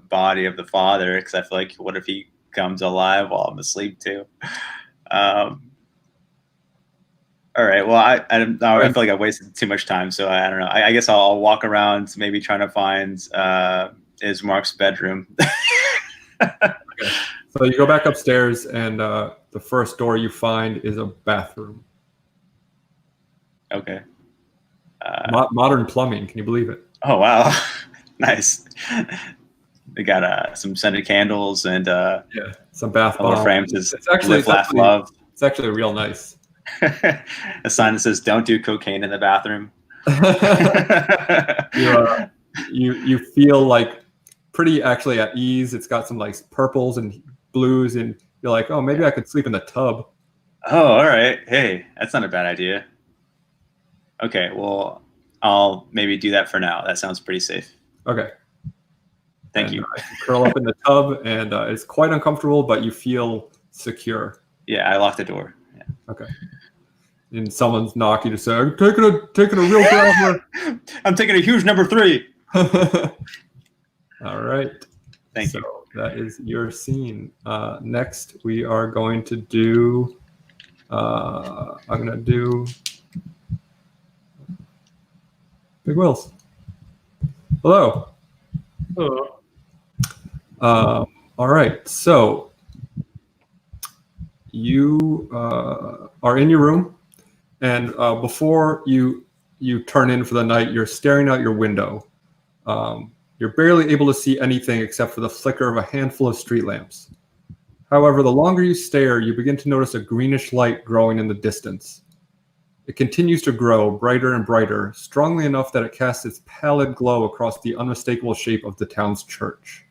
body of the father, because I feel like, what if he comes alive while I'm asleep too? All right. Well, I feel like I wasted too much time, so I don't know. I guess I'll walk around, maybe trying to find Ismark's bedroom.
Okay. So you go back upstairs, and the first door you find is a bathroom.
Okay.
Modern plumbing. Can you believe it?
Oh wow, nice. They got some scented candles and
some bath bombs.
Frames. It's actually love.
It's actually real nice.
A sign that says "Don't do cocaine in the bathroom."
You feel like pretty actually at ease. It's got some like purples and blues, and you're like, oh, maybe I could sleep in the tub.
Oh, all right. Hey, that's not a bad idea. Okay, well, I'll maybe do that for now. That sounds pretty safe.
Okay.
Thank you.
Curl up in the tub, and it's quite uncomfortable, but you feel secure.
Yeah, I locked the door. Yeah.
Okay. And someone's knocking to say, I'm taking a real grabber.
I'm taking a huge number 3.
All right.
Thank you.
That is your scene. Next, we are going to do. I'm going to do Big Wills. Hello.
Hello.
All right. So you are in your room, and before you turn in for the night, you're staring out your window. You're barely able to see anything except for the flicker of a handful of street lamps. However, the longer you stare, you begin to notice a greenish light growing in the distance. It continues to grow, brighter and brighter, strongly enough that it casts its pallid glow across the unmistakable shape of the town's church.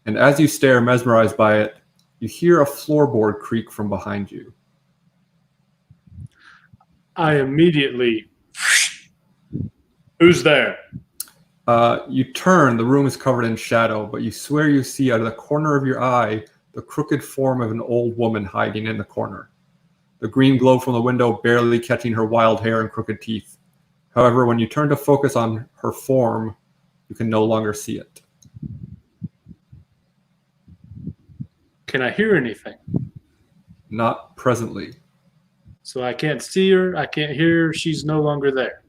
And as you stare, mesmerized by it, you hear a floorboard creak from behind you.
I immediately... Who's there?
You turn, the room is covered in shadow, but you swear you see out of the corner of your eye the crooked form of an old woman hiding in the corner. The green glow from the window barely catching her wild hair and crooked teeth. However, when you turn to focus on her form, you can no longer see it.
Can I hear anything?
Not presently.
So I can't see her. I can't hear her. She's no longer there.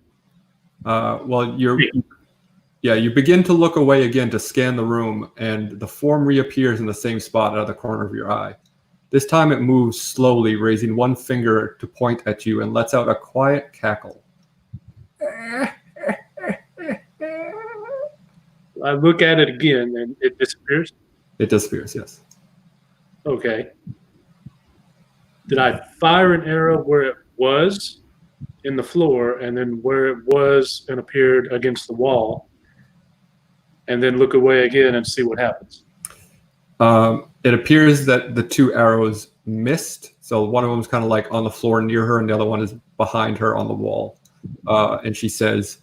You begin to look away again to scan the room, and the form reappears in the same spot out of the corner of your eye. This time it moves slowly, raising one finger to point at you and lets out a quiet cackle.
I look at it again and it disappears.
It disappears, yes.
Okay. Did I fire an arrow where it was in the floor and then where it was and appeared against the wall and then look away again and see what happens?
It appears that the two arrows missed. So one of them is kind of like on the floor near her and the other one is behind her on the wall. And she says,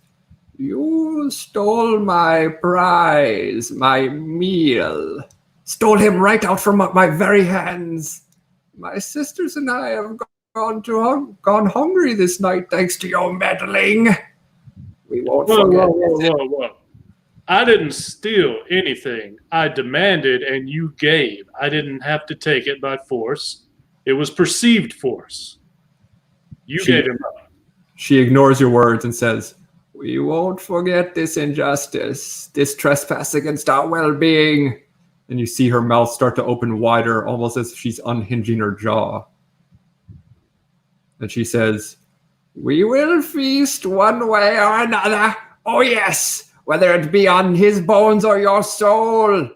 "You stole my prize, my meal. Stole him right out from my very hands. My sisters and I have gone hungry this night thanks to your meddling. We won't forget."
Whoa. I didn't steal anything. I demanded and you gave. I didn't have to take it by force. It was perceived force. You gave him up.
She ignores your words and says, "We won't forget this injustice, this trespass against our well-being." And you see her mouth start to open wider, almost as if she's unhinging her jaw. And she says, "We will feast one way or another. Oh yes, whether it be on his bones or your soul.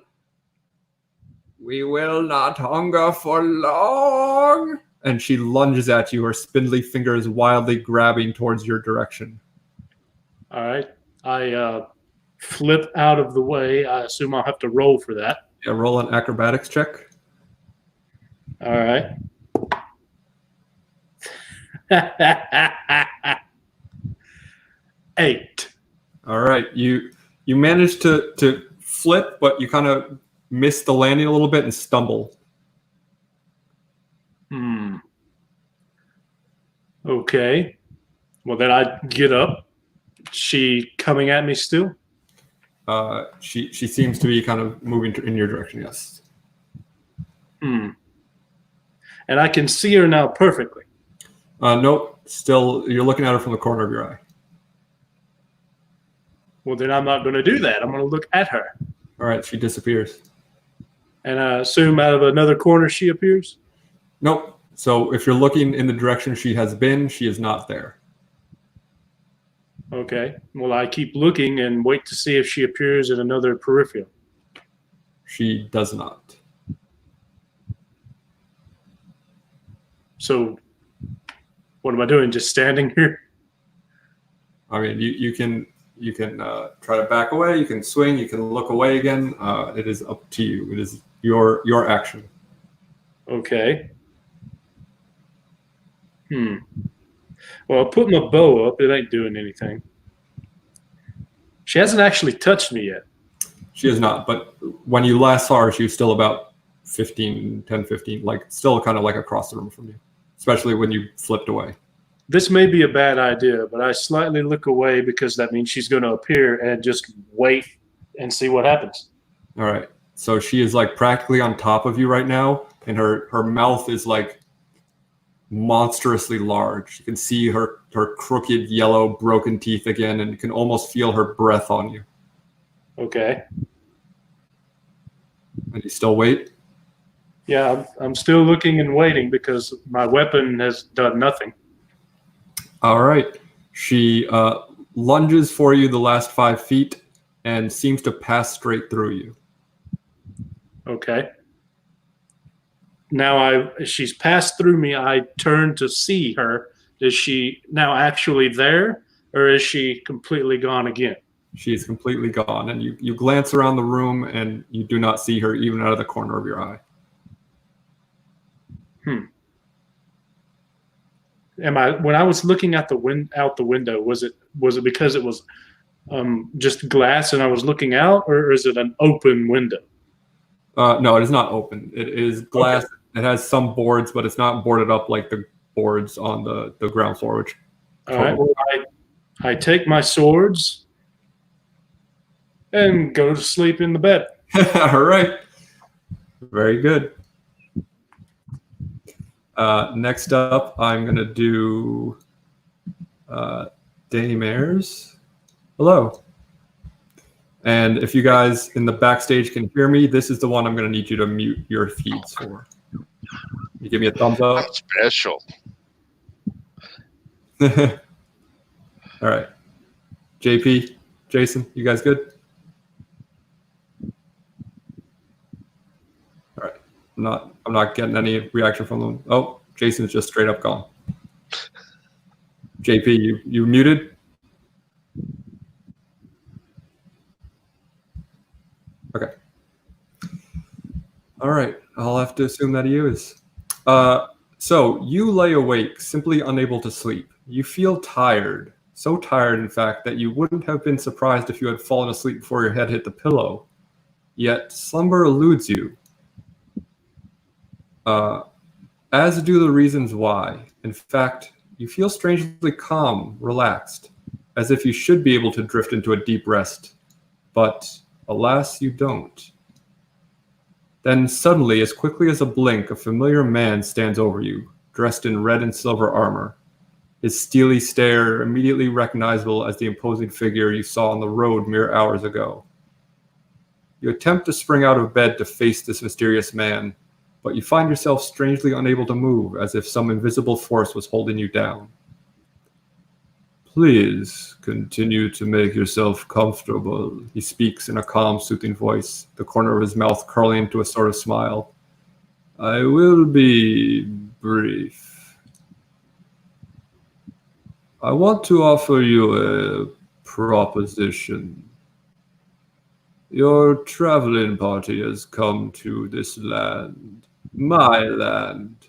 We will not hunger for long." And she lunges at you, her spindly fingers wildly grabbing towards your direction.
All right. I flip out of the way. I assume I'll have to roll for that.
Yeah, roll an acrobatics check.
All right. 8.
All right, you manage to flip, but you kind of miss the landing a little bit and stumble.
Okay. Well, then I get up. She coming at me still?
She seems to be kind of moving in your direction, yes.
And I can see her now perfectly.
Nope, still, you're looking at her from the corner of your eye.
Well, then I'm not going to do that. I'm going to look at her.
All right, she disappears.
And I assume out of another corner she appears?
Nope. So if you're looking in the direction she has been, she is not there.
Okay. Well, I keep looking and wait to see if she appears in another peripheral.
She does not.
So what am I doing? Just standing here?
I mean, you can try to back away. You can swing. You can look away again. It is up to you. It is your action.
Okay. Well, I put my bow up. It ain't doing anything. She hasn't actually touched me yet.
She is not. But when you last saw her, she was still about 10, 15, like still kind of like across the room from you, especially when you flipped away.
This may be a bad idea, but I slightly look away because that means she's going to appear and just wait and see what happens.
All right. So she is like practically on top of you right now, and her mouth is like monstrously large. You can see her crooked, yellow, broken teeth again, and you can almost feel her breath on you.
Okay.
And you still wait?
Yeah, I'm still looking and waiting because my weapon has done nothing.
All right. She lunges for you the last 5 feet and seems to pass straight through you.
Okay. Now she's passed through me. I turn to see her. Is she now actually there, or is she completely gone again?
She is completely gone, and you glance around the room and you do not see her even out of the corner of your eye.
When I was looking at out the window, was it because it was just glass and I was looking out, or is it an open window?
No, it is not open. It is glass. Okay. It has some boards, but it's not boarded up like the boards on the ground floor. Which
all right. Well, I take my swords and go to sleep in the bed.
All right. Very good. Next up, I'm going to do Daymairs. Hello. And if you guys in the backstage can hear me, this is the one I'm going to need you to mute your feeds for. You give me a thumbs up.
That's special.
All right. JP, Jason, you guys good? All right. I'm not getting any reaction from them. Oh, Jason's just straight up gone. JP, you muted? Okay. All right. I'll have to assume that he is. So you lay awake, simply unable to sleep. You feel tired. So tired, in fact, that you wouldn't have been surprised if you had fallen asleep before your head hit the pillow. Yet slumber eludes you. As do the reasons why. In fact, you feel strangely calm, relaxed, as if you should be able to drift into a deep rest. But alas, you don't. Then suddenly, as quickly as a blink, a familiar man stands over you, dressed in red and silver armor. His steely stare immediately recognizable as the imposing figure you saw on the road mere hours ago. You attempt to spring out of bed to face this mysterious man, but you find yourself strangely unable to move, as if some invisible force was holding you down. Please continue to make yourself comfortable, he speaks in a calm, soothing voice, the corner of his mouth curling into a sort of smile. I will be brief. I want to offer you a proposition. Your traveling party has come to this land, my land,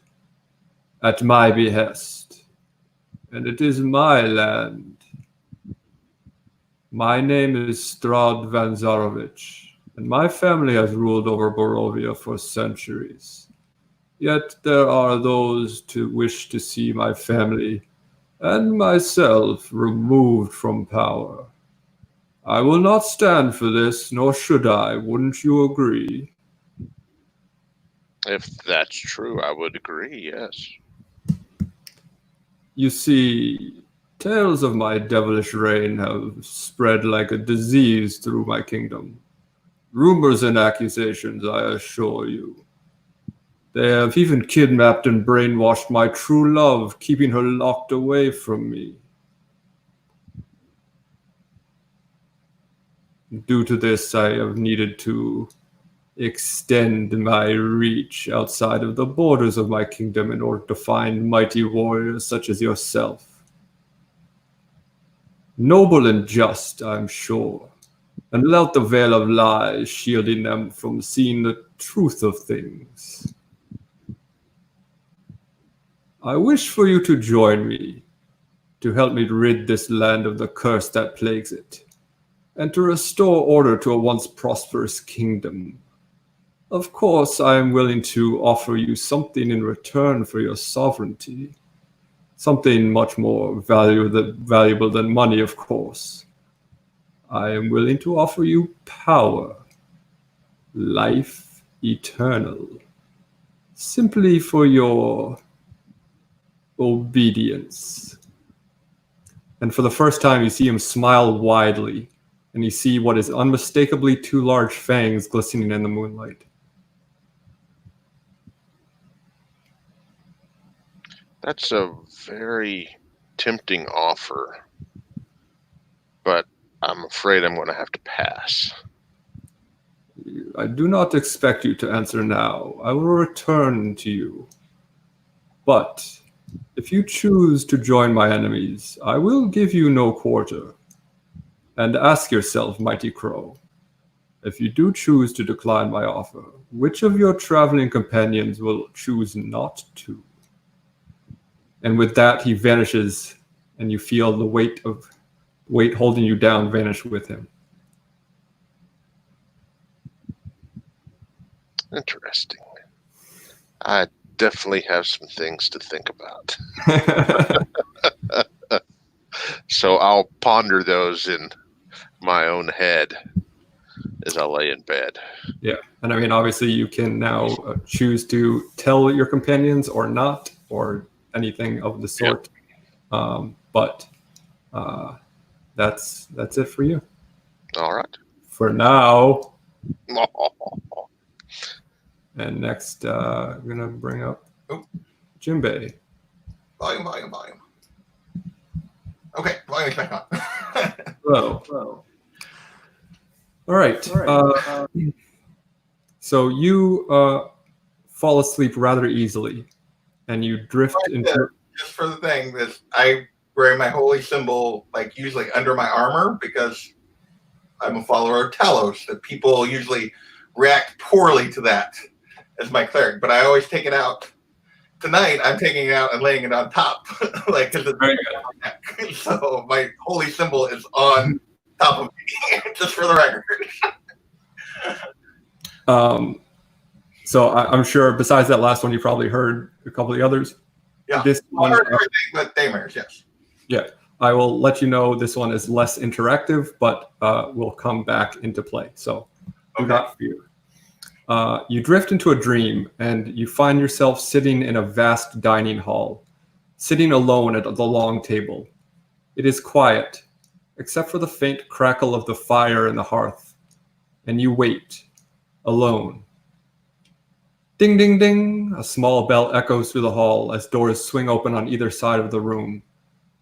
at my behest. And it is my land. My name is Strahd Van Zarovich, and my family has ruled over Borovia for centuries. Yet there are those who wish to see my family and myself removed from power. I will not stand for this, nor should I. Wouldn't you agree?
If that's true, I would agree, yes.
You see, tales of my devilish reign have spread like a disease through my kingdom. Rumors and accusations, I assure you. They have even kidnapped and brainwashed my true love, keeping her locked away from me. Due to this, I have needed to extend my reach outside of the borders of my kingdom in order to find mighty warriors such as yourself. Noble and just, I'm sure, and without the veil of lies shielding them from seeing the truth of things. I wish for you to join me, to help me rid this land of the curse that plagues it, and to restore order to a once prosperous kingdom. Of course, I am willing to offer you something in return for your sovereignty. Something much more valuable than money, of course. I am willing to offer you power, life eternal, simply for your obedience. And for the first time, you see him smile widely, and you see what is unmistakably two large fangs glistening in the moonlight.
That's a very tempting offer, but I'm afraid I'm going to have to pass.
I do not expect you to answer now. I will return to you. But if you choose to join my enemies, I will give you no quarter. And ask yourself, Mighty Crow, if you do choose to decline my offer, which of your traveling companions will choose not to? And with that, he vanishes, and you feel the weight of weight holding you down vanish with him.
Interesting. I definitely have some things to think about. So I'll ponder those in my own head as I lay in bed.
Yeah, and I mean, obviously, you can now choose to tell your companions or not, or anything of the sort. But that's it for you.
All right.
For now. And next, I'm gonna bring up Jimbei.
Volume. Okay, volume's back on.
Hello. All right. So you fall asleep rather easily, and you drift into.
Just for the thing, this I wear my holy symbol like usually under my armor because I'm a follower of Talos. That people usually react poorly to that as my cleric, but I always take it out. Tonight, I'm taking it out and laying it on top, like because it's very good. So my holy symbol is on top of me, just for the record.
So I'm sure besides that last one, you probably heard a couple of the others.
Yeah,
this one,
I heard everything but daymares, yes.
Yeah, I will let you know this one is less interactive, but will come back into play. So do not fear. You drift into a dream, and you find yourself sitting in a vast dining hall, sitting alone at the long table. It is quiet, except for the faint crackle of the fire in the hearth, and you wait, alone. Ding, ding, ding! A small bell echoes through the hall as doors swing open on either side of the room.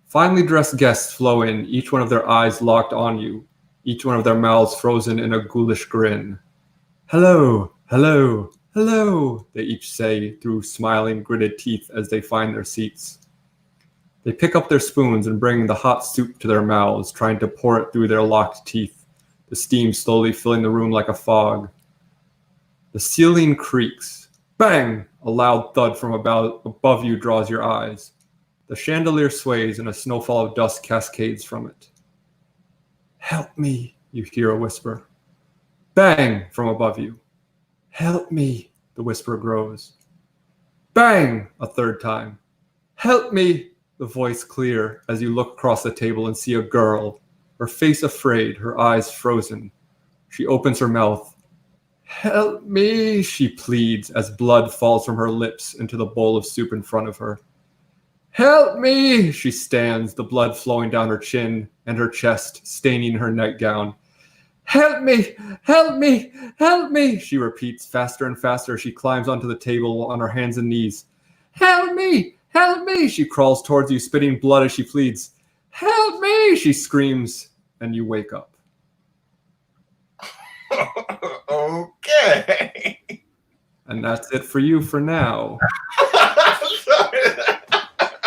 Finely dressed guests flow in, each one of their eyes locked on you, each one of their mouths frozen in a ghoulish grin. Hello, hello, hello, they each say through smiling, gritted teeth as they find their seats. They pick up their spoons and bring the hot soup to their mouths, trying to pour it through their locked teeth, the steam slowly filling the room like a fog. The ceiling creaks. Bang! A loud thud from above you draws your eyes. The chandelier sways and a snowfall of dust cascades from it. Help me, you hear a whisper. Bang! From above you. Help me, the whisper grows. Bang! A third time. Help me, the voice clear as you look across the table and see a girl, her face afraid, her eyes frozen. She opens her mouth. Help me, she pleads as blood falls from her lips into the bowl of soup in front of her. Help me, she stands, the blood flowing down her chin and her chest, staining her nightgown. Help me, help me, help me, she repeats faster and faster as she climbs onto the table on her hands and knees. Help me, she crawls towards you, spitting blood as she pleads. Help me, she screams, and you wake up.
Okay.
And that's it for you for now.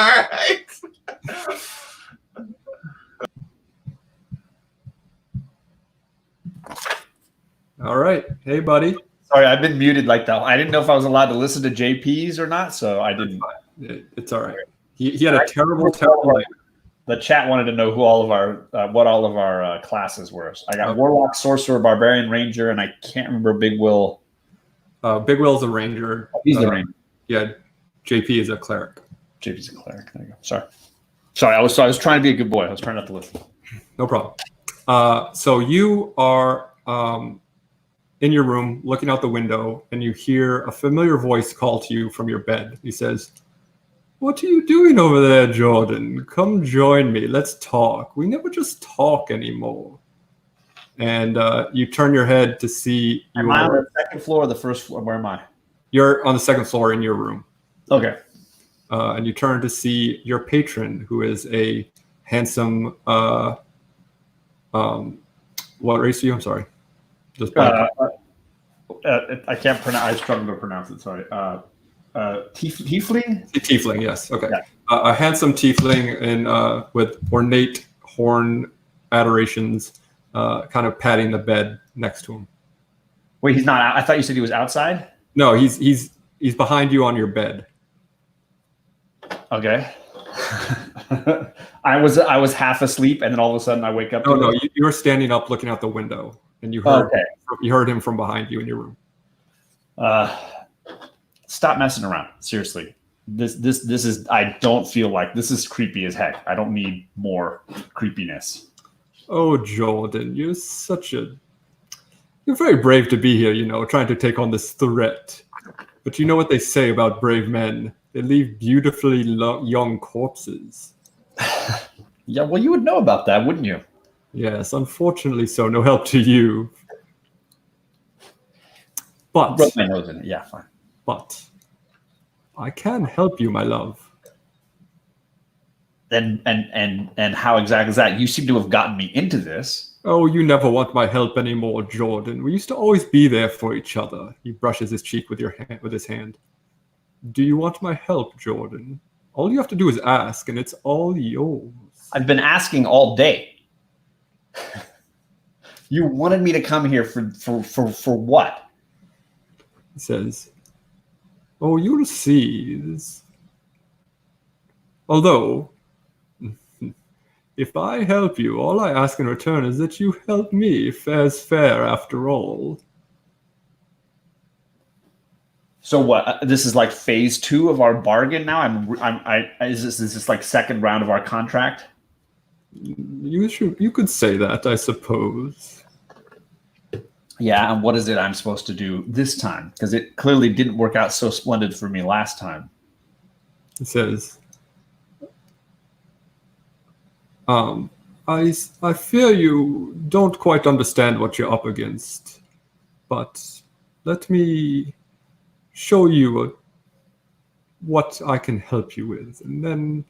All right.
All right. Hey, buddy.
Sorry, I've been muted like that. I didn't know if I was allowed to listen to JP's or not, so I didn't.
It's all right. He had a terrible night.
The chat wanted to know who all of our what all of our classes were. So I got Warlock, Sorcerer, Barbarian, Ranger, and I can't remember Big Will.
Big Will's a ranger.
He's the ranger.
Yeah, JP is a cleric.
JP's a cleric. There you go. Sorry. I was trying to be a good boy. I was trying not to listen.
No problem. So you are in your room, looking out the window, and you hear a familiar voice call to you from your bed. He says, "What are you doing over there, Jordan? Come join me. Let's talk. We never just talk anymore." And you turn your head to see.
Am I on the second floor or the first floor? Where am I?
You're on the second floor in your room.
Okay.
And you turn to see your patron, who is a handsome. What race are you? I'm sorry. Just
I can't pronounce. I struggle to pronounce it. Sorry. Tiefling?
Tiefling, yes. Okay.
Yeah.
A handsome tiefling with ornate horn adorations, kind of patting the bed next to him.
Wait, he's not. I thought you said he was outside.
No, he's behind you on your bed.
Okay. I was half asleep, and then all of a sudden I wake up.
No, you were standing up, looking out the window, and you heard him from behind you in your room.
Stop messing around. Seriously, this is. I don't feel like this is creepy as heck. I don't need more creepiness.
Oh, Jordan, you're very brave to be here. Trying to take on this threat. But you know what they say about brave men? They leave beautifully young corpses.
Yeah, well, you would know about that, wouldn't you?
Yes, unfortunately so. No help to you. But
Rub my nose in it. Yeah, fine.
But I can help you, my love.
And how exactly is that? You seem to have gotten me into this.
Oh, you never want my help anymore, Jordan. We used to always be there for each other. He brushes his cheek with his hand. Do you want my help, Jordan? All you have to do is ask, and it's all yours.
I've been asking all day. You wanted me to come here for what?
He says, oh, you'll see. Although, if I help you, all I ask in return is that you help me. Fair's fair, after all.
So what? This is like phase 2 of our bargain now. Is this like second round of our contract?
You could say that, I suppose.
Yeah, and what is it I'm supposed to do this time? Because it clearly didn't work out so splendid for me last time.
He says, I fear you don't quite understand what you're up against, but let me show you what I can help you with, and then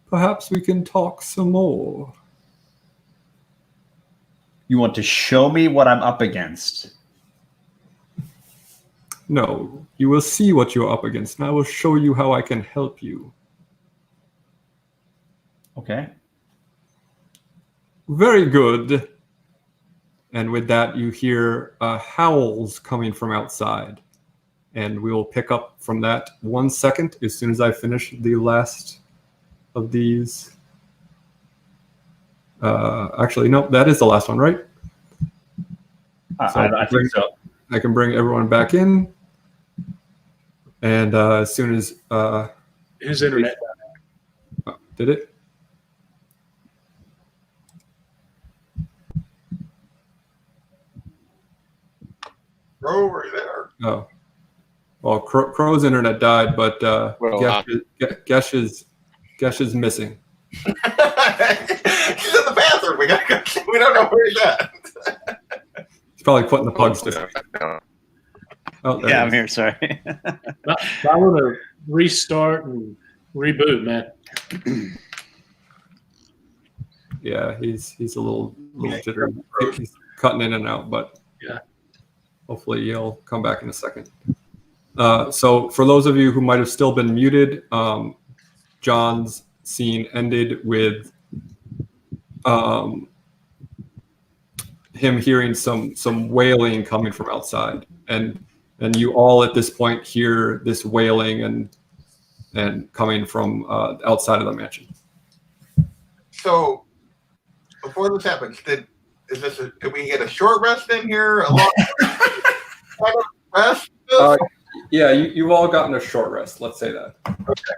perhaps we can talk some more.
You want to show me what I'm up against?
No, you will see what you're up against, and I will show you how I can help you.
Okay.
Very good. And with that, you hear howls coming from outside. And we will pick up from that 1 second as soon as I finish the last of these. Actually, no, that is the last one, right?
I think so.
I can bring everyone back in. And as soon as...
His internet.
Did it?
Crow, are you there?
Oh. Well, Crow's internet died, but Gesh is missing.
She's in the bathroom. We gotta go. We don't know where he's at.
He's probably putting the pugs to sleep. Oh,
Yeah, I'm here. Sorry.
I want to restart and reboot, man.
Yeah, he's a little jittery. He's cutting in and out, but
yeah,
hopefully he'll come back in a second. So for those of you who might have still been muted, John's scene ended with him hearing some wailing coming from outside, and you all at this point hear this wailing and coming from outside of the mansion.
So before this happens, did we get a short rest in here? A long rest?
Yeah, you've all gotten a short rest. Let's say that.
Okay.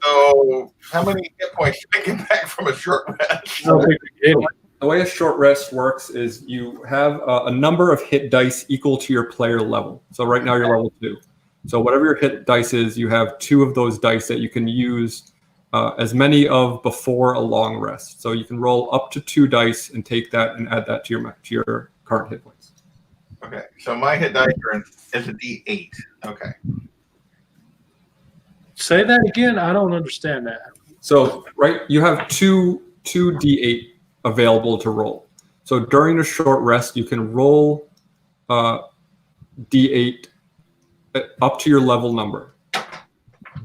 So how many hit points did I get back from a short rest?
The way a short rest works is you have a number of hit dice equal to your player level. So right now you're level 2. So whatever your hit dice is, you have 2 of those dice that you can use as many of before a long rest. So you can roll up to 2 dice and take that and add that to your current hit points.
Okay, so my hit dice is a D8. Okay.
Say that again. I don't understand that.
So you have two D8 available to roll. So during a short rest, you can roll D8 up to your level number.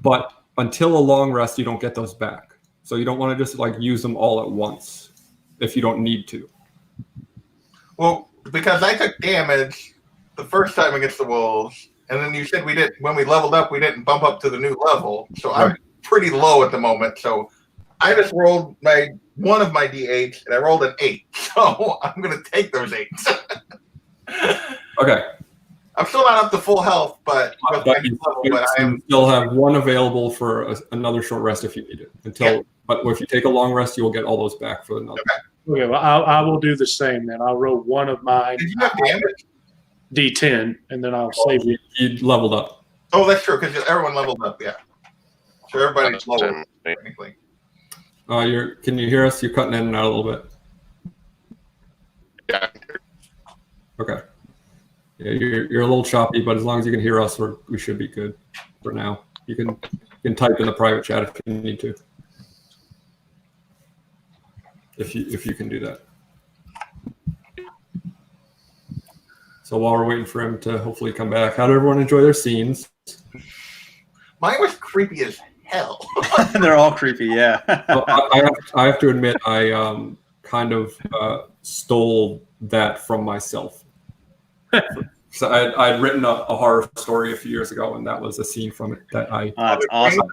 But until a long rest, you don't get those back. So you don't want to just use them all at once if you don't need to.
Well, because I took damage the first time against the wolves, and then you said when we leveled up, we didn't bump up to the new level. So I'm pretty low at the moment. So I just rolled one of my d8s, and I rolled an 8. So I'm going to take those 8s.
Okay.
I'm still not up to full health, but with my
You
level, but I am.
still have one available for another short rest if you need it. But if you take a long rest, you will get all those back for another.
Okay, well, I will do the same then. I'll roll one of mine
Did you have damage?
D10, and then I'll save it.
You leveled up.
Oh, that's true, because everyone leveled up, yeah. So everybody's lower, technically.
Can you hear us? You're cutting in and out a little bit.
Yeah.
Okay. Yeah, you're a little choppy, but as long as you can hear us, we should be good for now. You can type in the private chat if you need to. If you can do that. So while we're waiting for him to hopefully come back, how did everyone enjoy their scenes?
Mine was creepy as hell.
They're all creepy, yeah.
Well, I have to admit, I kind of stole that from myself. So I'd written a horror story a few years ago, and that was a scene from it that I
That's awesome.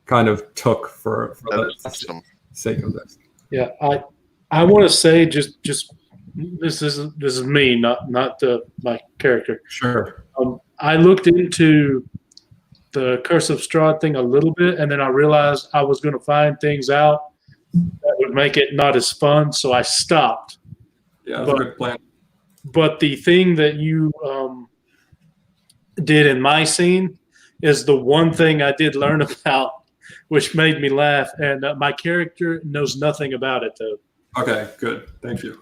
kind of took for the
Awesome.
sake of this.
Yeah, I want to say just this is me, not my character.
Sure.
I looked into the Curse of Strahd thing a little bit, and then I realized I was going to find things out that would make it not as fun, so I stopped.
Yeah, that's a good plan.
But the thing that you did in my scene is the one thing I did learn about, which made me laugh. And my character knows nothing about it, though.
Okay, good. Thank you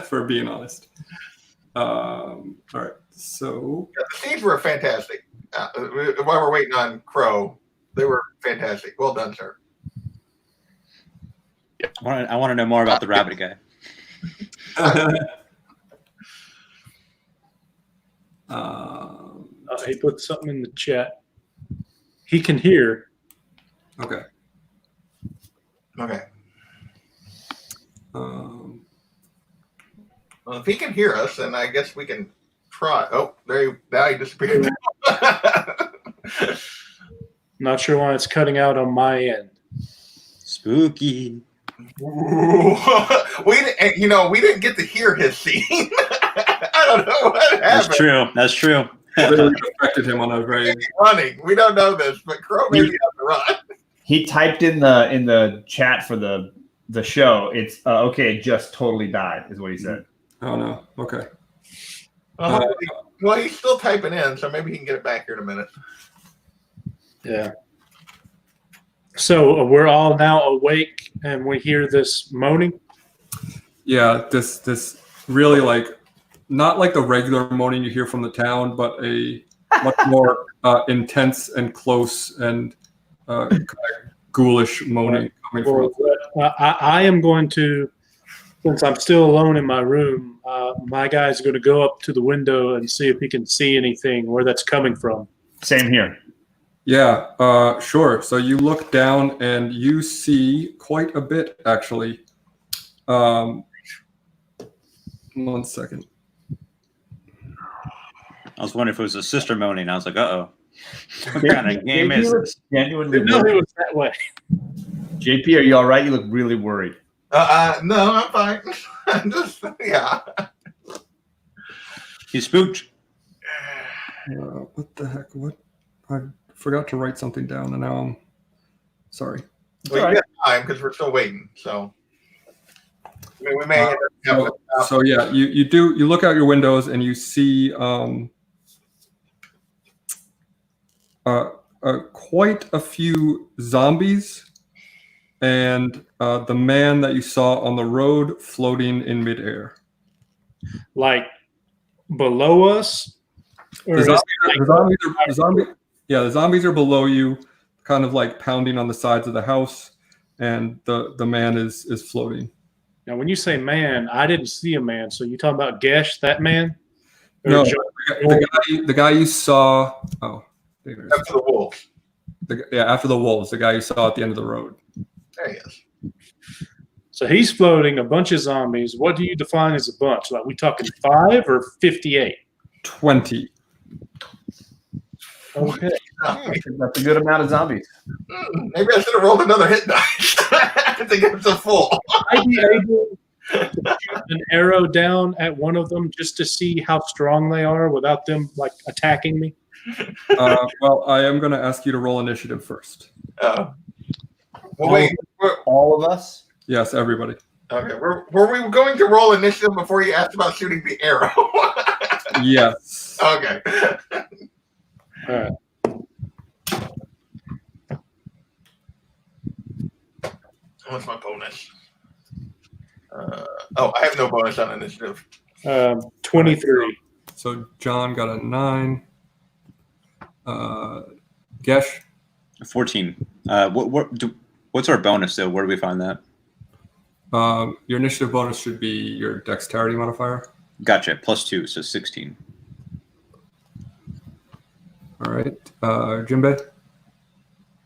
for being honest. All right, so
Yeah, the scenes were fantastic. While we're waiting on Crow, they were fantastic. Well done, sir.
I want to know more about the rabbit guy.
He put something in the chat. He can hear.
Okay.
Okay.
Um,
Well, if he can hear us, then I guess we can try. Oh, now he disappeared.
Not sure why it's cutting out on my end.
Spooky.
Ooh. we didn't get to hear his scene. I don't know what happened.
That's true. That's true.
really affected him on a very.
Maybe running. We don't know this, but Crow maybe has to run.
He typed in the chat for the show. It's okay. It just totally died, is what he said.
Oh no. Okay.
Well, he's still typing in, so maybe he can get it back here in a minute.
Yeah. So we're all now awake, and we hear this moaning.
Yeah, this really not like the regular moaning you hear from the town, but a much more intense and close and kind of ghoulish moaning coming from.
I am going to, since I'm still alone in my room, my guy's going to go up to the window and see if he can see anything where that's coming from.
Same here.
Yeah, sure. So you look down and you see quite a bit, actually. 1 second.
I was wondering if it was a sister moaning. I was like, uh-oh. What kind of game is this?
Genuinely
No, it
worried.
was that way.
JP, are you all right? You look really worried.
No, I'm fine. I'm just, yeah.
You spooked.
What the heck? What? I forgot to write something down, and now I'm sorry.
Well, you got time because we're still waiting. So, I mean, we may end up having
So yeah, you look out your windows and you see quite a few zombies, and the man that you saw on the road floating in midair.
Like below us? Or
The
is
zombies are below you, kind of like pounding on the sides of the house, and the man is floating.
now, when you say man, I didn't see a man. So you talking about Gesh, that man? Or
No,
Joe-
the guy you saw. Oh, there it is.
after the wolf.
After the wolves, the guy you saw at the end of the road.
There he is.
So he's floating a bunch of zombies. What do you define as a bunch? Like we talking 5 or 58?
20.
Okay.
That's a good amount of zombies.
Maybe I should have rolled another hit dice to get it to full.
I'd be able to shoot an arrow down at one of them just to see how strong they are without them like attacking me.
Well, I am going to ask you to roll initiative first.
Well, wait.
All of us?
Yes, everybody.
Okay, were we going to roll initiative before you asked about shooting the arrow?
Yes.
Okay.
All right.
What's my bonus? I have no bonus on initiative.
23.
So John got a 9. Gesh?
14. What's our bonus, though? Where do we find that?
Your initiative bonus should be your dexterity modifier.
Gotcha. +2, so 16.
All right. Jinbei?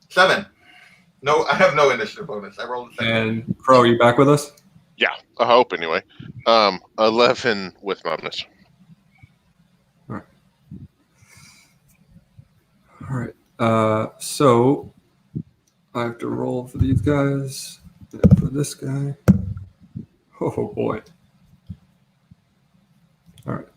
7. No, I have no initiative bonus. I rolled a 7.
And Crow, you back with us?
Yeah, I hope anyway. 11 with my bonus.
All right. So I have to roll for these guys and for this guy. Oh boy. All right.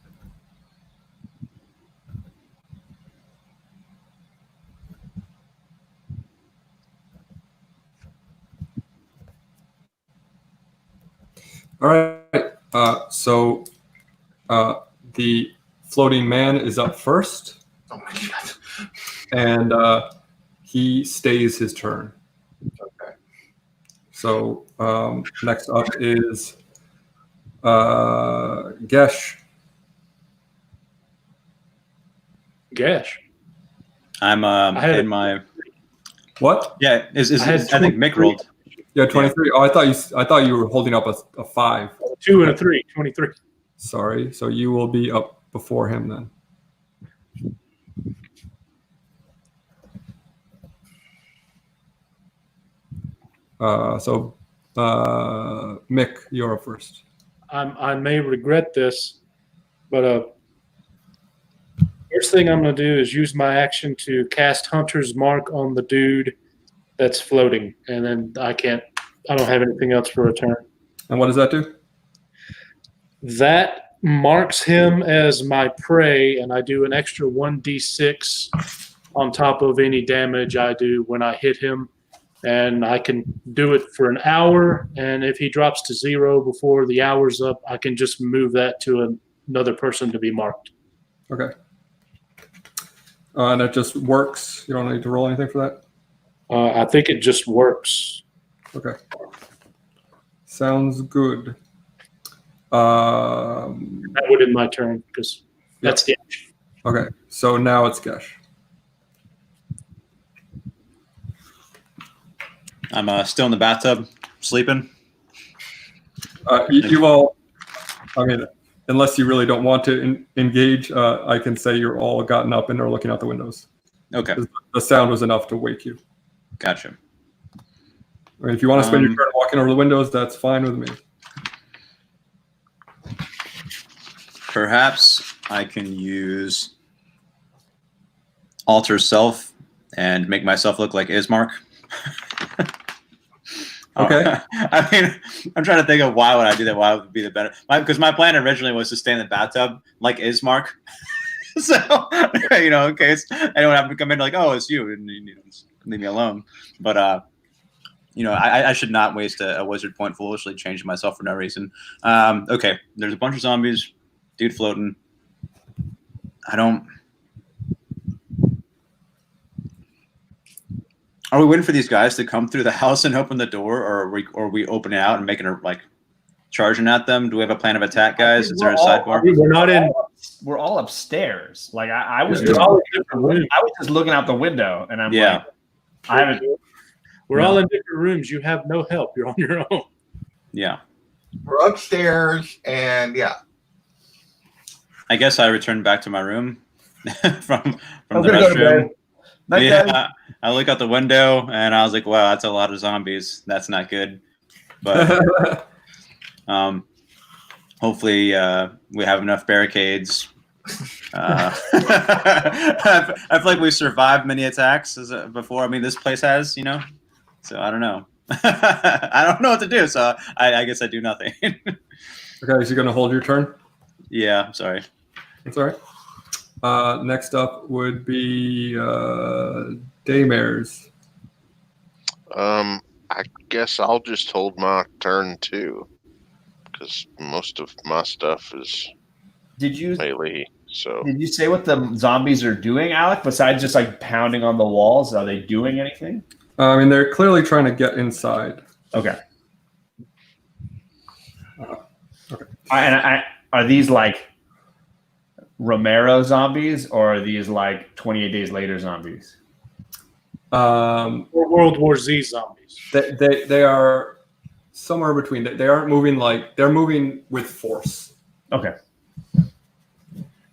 All right. So the floating man is up first.
Oh my god.
And he stays his turn.
Okay.
So next up is Gesh.
Gash.
I'm
had
in my
What?
yeah.
I had
I think Mick
23.
rolled.
Yeah, 23. Oh, I thought you were holding up a 5.
2 and a 3. 23.
Sorry. So you will be up before him then. Mick, you're up first.
I may regret this, but first thing I'm going to do is use my action to cast Hunter's Mark on the dude that's floating, and then I don't have anything else for a turn.
And what does that do?
That marks him as my prey, and I do an extra 1d6 on top of any damage I do when I hit him. And I can do it for an hour, and if he drops to 0 before the hour's up, I can just move that to another person to be marked.
Okay. And it just works. You don't need to roll anything for that?
I think it just works.
Okay. Sounds good.
That would end my turn because that's the action.
Okay. So now it's Gesh.
I'm still in the bathtub, sleeping.
You all, I mean, unless you really don't want to engage, I can say you're all gotten up and are looking out the windows.
Okay,
The sound was enough to wake you.
gotcha.
I mean, if you want to spend your turn walking over the windows, that's fine with me.
Perhaps I can use Alter Self and make myself look like Ismark.
Okay.
I mean, I'm trying to think of why would I do that? Why would be the better? Because my plan originally was to stay in the bathtub like Ismark. So, in case anyone happened to come in like, oh, it's you, and just leave me alone. But, I should not waste a wizard point foolishly changing myself for no reason. Okay, there's a bunch of zombies, dude floating. Are we waiting for these guys to come through the house and open the door, or are we opening it out and making a charging at them? Do we have a plan of attack, guys? Is there a sidebar?
We're not in.
We're all upstairs. Like I was
We're
just
all in different rooms.
looking out the window, and I'm
Yeah.
like, I haven't.
We're all in different rooms. You have no help. You're on your own.
Yeah.
We're upstairs, and yeah.
I guess I returned back to my room from
I'm
the
gonna go to
restroom.
bed. Night, guys.
Yeah, I look out the window and I was like, "Wow, that's a lot of zombies. That's not good." But hopefully, we have enough barricades I feel like we've survived many attacks before. I mean, this place has, So I don't know. I don't know what to do, so I guess I do nothing.
Okay, so you're gonna hold your turn.
Yeah, I'm sorry.
That's all right. Next up would be Daymares.
I guess I'll just hold my turn too, because most of my stuff is
Did you
melee. So
say what the zombies are doing, Alec? Besides just like pounding on the walls, are they doing anything?
I mean, they're clearly trying to get inside.
Okay.
Okay.
Are these like Romero zombies, or are these like 28 Days Later zombies?
Or World War Z zombies.
They are somewhere between. They aren't moving they're moving with force.
Okay.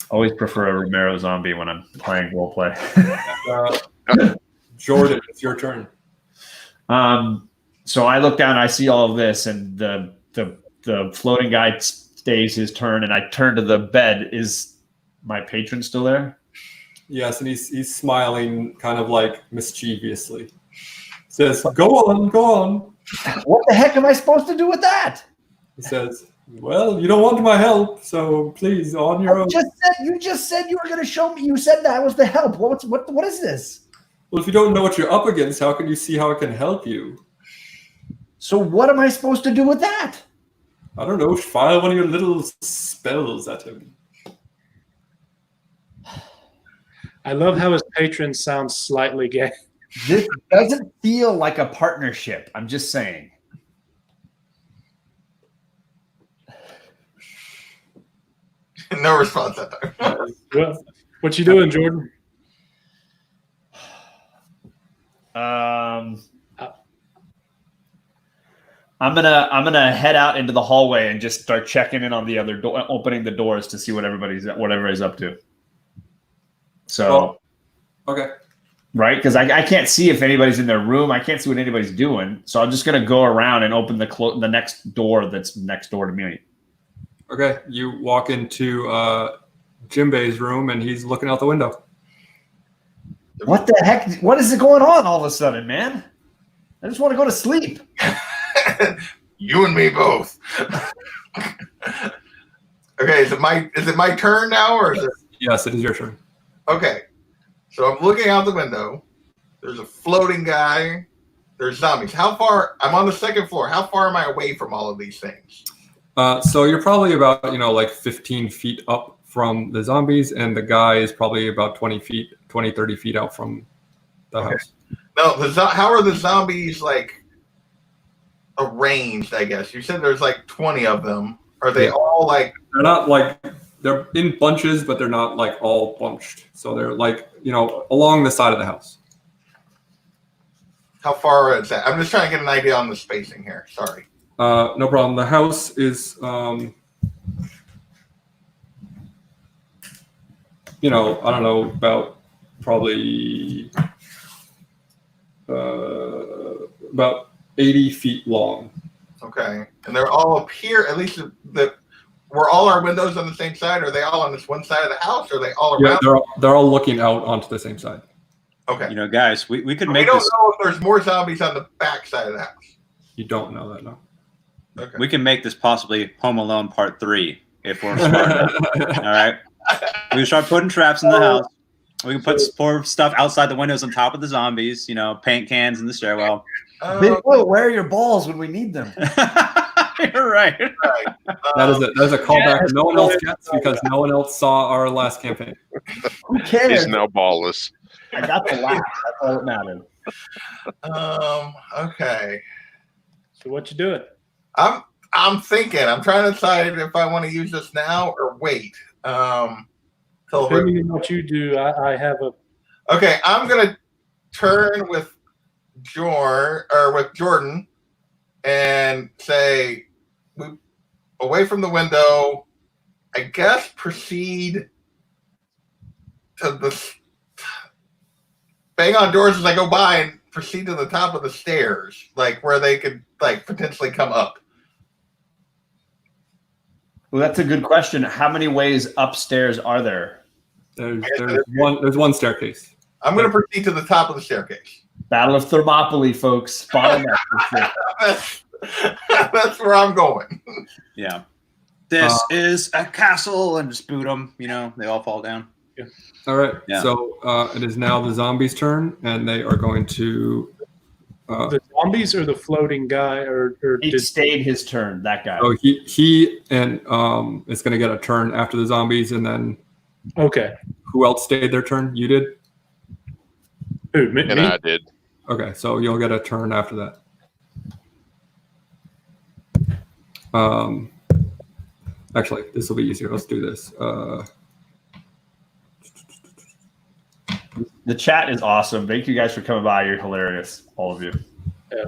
Always prefer a Romero zombie when I'm playing role play.
Jordan, it's your turn.
So I look down, I see all of this, and the floating guy stays his turn, and I turn to the bed. Is my patron still there?
Yes, and he's smiling, kind of like mischievously. Says, "Go on, go on."
What the heck am I supposed to do with that?
He says, "Well, you don't want my help, so please, on your own."
You just said you were going to show me. You said that was the help. What is this?
Well, if you don't know what you're up against, how can you see how it can help you?
So what am I supposed to do with that?
I don't know. Fire one of your little spells at him.
I love how his patron sounds slightly gay.
This doesn't feel like a partnership. I'm just saying.
No response that time.
Well, what you doing, Jordan?
I'm gonna head out into the hallway and just start checking in on the other door, opening the doors to see what everybody's up to. So,
Okay.
right, because I can't see if anybody's in their room. I can't see what anybody's doing. So I'm just gonna go around and open the next door that's next door to me.
Okay. You walk into Jimbei's room, and he's looking out the window.
What the heck? What is going on all of a sudden, man? I just want to go to sleep.
You and me both. Okay, is it my turn now, or is it?
Yes, it is your turn.
Okay, so I'm looking out the window. There's a floating guy. There's zombies. How far? I'm on the second floor. How far am I away from all of these things?
So you're probably about, like 15 feet up from the zombies, and the guy is probably about 20, 30 feet out from the house.
No, how are the zombies like arranged? I guess you said there's like 20 of them. Are they all like?
They're not like they're in bunches, but they're not like all bunched. So they're like along the side of the house.
How far is that? I'm just trying to get an idea on the spacing here. Sorry.
No problem. The house is, I don't know, about probably about 80 feet long.
Okay, and they're all up here. At least were all our windows on the same side? Are they all on this one side of the house? Or are they all around?
Yeah, they're all looking out onto the same side.
Okay.
Guys, we could make
We don't
this.
know if there's more zombies on the back side of the house.
You don't know that, no.
Okay.
We can make this possibly Home Alone Part 3 if we're smart enough. All right. We can start putting traps in the house. We can pour stuff outside the windows on top of the zombies. Paint cans in the stairwell.
Where are your balls when we need them?
You're right.
That is a callback no one else gets because no one else saw our last campaign.
Who cares?
he's now ballless.
I got the laugh. That's all that mattered.
Okay.
So what you doing?
I'm thinking. I'm trying to decide if I want to use this now or wait.
Depending on what you do, I have a.
Okay, I'm gonna turn with Jordan and say, away from the window. I guess proceed to the bang on doors as I go by and proceed to the top of the stairs, like where they could potentially come up.
Well, that's a good question. How many ways upstairs are there?
There's one staircase.
I'm going to proceed to the top of the staircase.
Battle of Thermopylae, folks. Bottom up.
That's where I'm going.
Yeah. This is a castle, and just boot them. You know, they all fall down.
Yeah.
All right.
Yeah.
So it is now the zombies' turn, and they are going to.
The zombies or the floating guy, or
He stayed his turn. That guy.
Oh, he and is going to get a turn after the zombies, and then.
Okay.
Who else stayed their turn? You did.
Who? Me?
And I did.
Okay, so you'll get a turn after that. Actually, this will be easier. Let's do this.
The chat is awesome. Thank you guys for coming by. You're hilarious, all of you.
Yeah.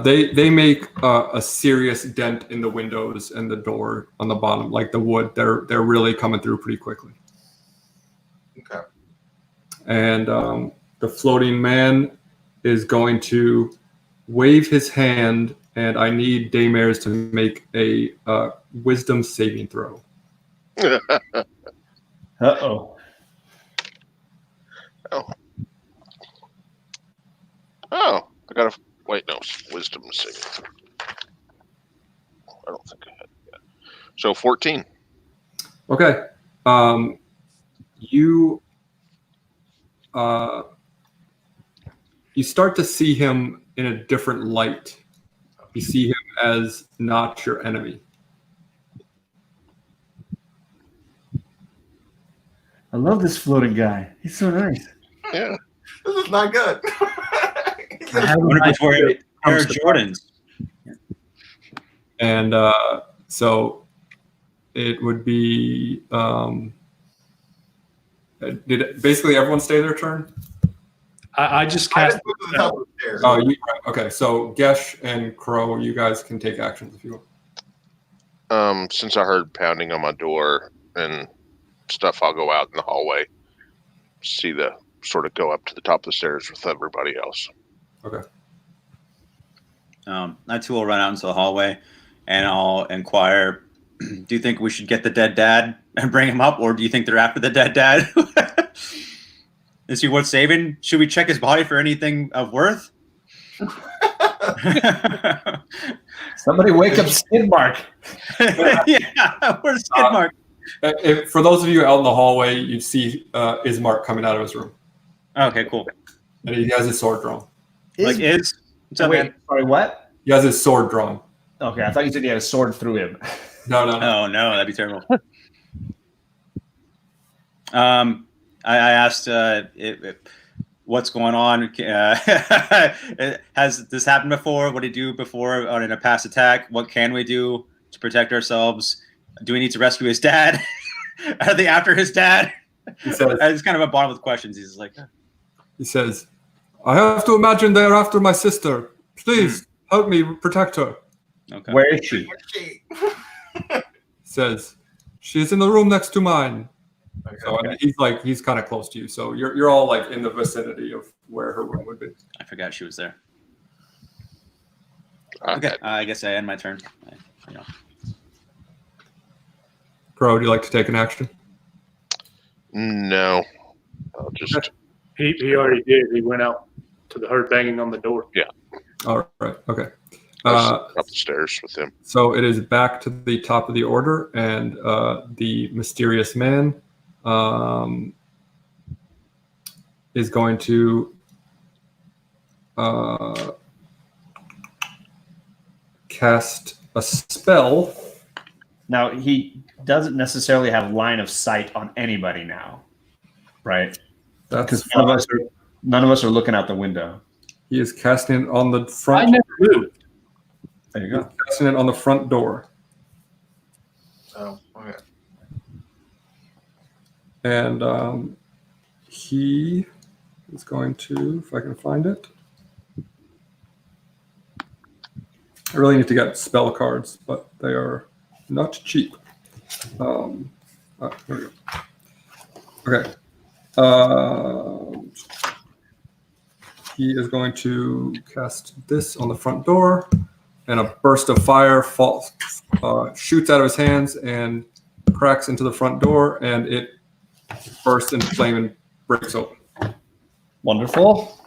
They make a serious dent in the windows and the door on the bottom, like the wood. They're really coming through pretty quickly.
Okay.
And the floating man is going to wave his hand, and I need Daymares to make a wisdom saving throw.
Uh-oh.
Oh, I got to wait. No, wisdom saving throw. I don't think I had it yet. So 14.
Okay. You start to see him in a different light. You see him as not your enemy.
I love this floating guy. He's so nice.
Yeah.
This is not good.
I wonder before Air Jordans.
And so it would be basically everyone stay their turn?
I just
I
cast.
just moved to the top of the stairs.
Oh, okay. So Gesh and Crow, you guys can take actions if you want.
Since I heard pounding on my door and stuff, I'll go out in the hallway, go up to the top of the stairs with everybody else.
Okay.
I too will run out into the hallway, and I'll inquire. Do you think we should get the dead dad and bring him up, or do you think they're after the dead dad? Is he worth saving? Should we check his body for anything of worth?
Somebody wake up Skidmark.
Yeah, where's Skidmark?
For those of you out in the hallway, you see Ismark coming out of his room.
Okay, cool.
And he has his sword drawn.
What's up,
Wait,
man?
sorry, what?
He has his sword drawn.
Okay, I thought you said he had a sword through him.
No.
Oh no, that'd be terrible. I asked what's going on. Has this happened before? What did he do before in a past attack? What can we do to protect ourselves? Do we need to rescue his dad? Are they after his dad?
He says,
It's kind of a bottom with questions. He's like,
he says, I have to imagine they're after my sister. Please help me protect her.
okay.
Where is she?
She-
He says, she's in the room next to mine.
Okay.
So and he's kind of close to you. So you're all like in the vicinity of where her room would be.
I forgot she was there.
Okay.
Okay, I guess I end my turn.
Crow, would you like to take an action?
No. I'll just.
He already did. He went out to the herd banging on the door.
All right. Okay.
Up the stairs with him.
So it is back to the top of the order, and the mysterious man is going to cast a spell.
Now, he doesn't necessarily have line of sight on anybody now, right?
That's
Because none of us are looking out the window.
he is casting it on the
I
front.
never moved.
There you
He's
go.
casting it on the front door,
Oh, okay.
and he is going to, if I can find it. I really need to get spell cards, but they are not cheap. Here we go. Okay. He is going to cast this on the front door, and a burst of fire falls, shoots out of his hands and cracks into the front door, and it bursts into flame and breaks open.
Wonderful.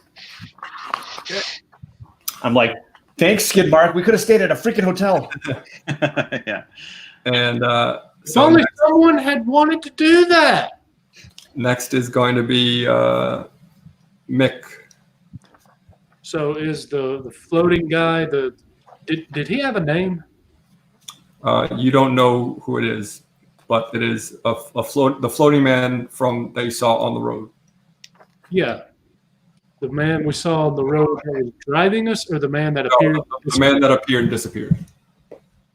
I'm like, thanks, Skid Mark. We could have stayed at a freaking hotel.
Yeah.
And
If only someone had wanted to do that.
next is going to be Mick.
So is the floating guy did he have a name?
You don't know who it is, but it is the floating man that you saw on the road.
Yeah. The man we saw on the road that was driving us, or the man that appeared?
The man that appeared and disappeared.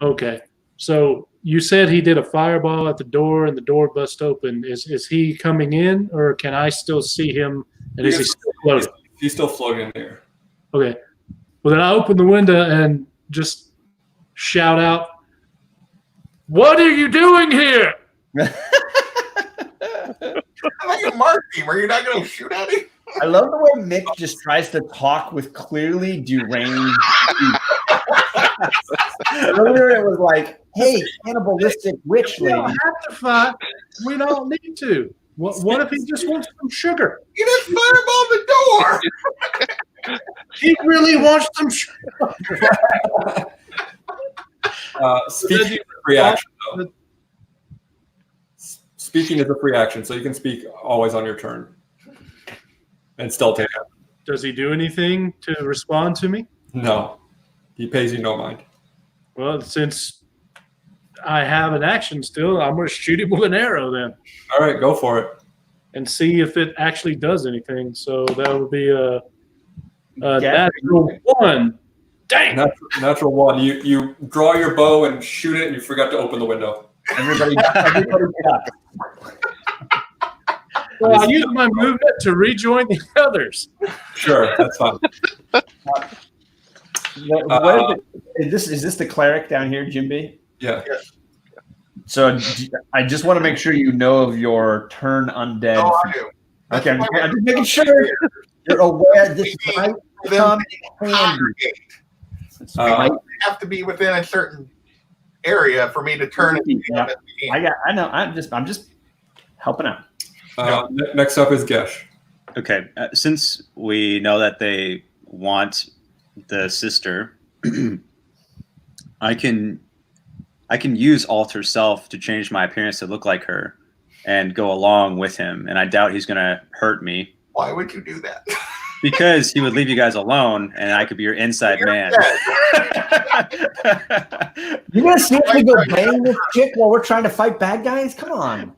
Okay. So you said he did a fireball at the door and the door bust open. Is he coming in, or can I still see him? And is he still floating?
He's still floating in the air.
Okay. Well, then I open the window and just shout out, "What are you doing here?"
How about you mark him? Are you not going to shoot at him?
I love the way Mick just tries to talk with clearly deranged. Earlier it was like, hey, cannibalistic witch
We
lady.
don't have to fight. We don't need to. What if he just wants some sugar?
You just fireball the door.
He really wants some sugar.
Speaking is a free action, though. Speaking is a free action, so you can speak always on your turn and still take it.
Does he do anything to respond to me?
No, he pays you no mind.
Well, since I have an action still, I'm going to shoot him with an arrow then
All right, go for it.
and see if it actually does anything. So that would be a
Yeah.
natural 1. Dang!
Natural one. You draw your bow and shoot it, and you forgot to open the window.
Everybody get up.
Well, I used my movement to rejoin the others.
Sure, that's fine.
Is this the cleric down here, Jim B?
Yeah.
So I just want to make sure you know of your turn undead.
No, I do.
Okay, I'm just making sure you're aware this might come in handy.
I have to be within a certain area for me to turn it.
Yeah. I know. I'm just helping out.
Next up is Gesh.
Okay. Since we know that they want the sister, I can use alter self to change my appearance to look like her and go along with him. And I doubt he's going to hurt me.
Why would you do that?
Because he would leave you guys alone, and I could be your inside man.
You gonna seriously go bang this chick while we're trying to fight bad guys? Come on.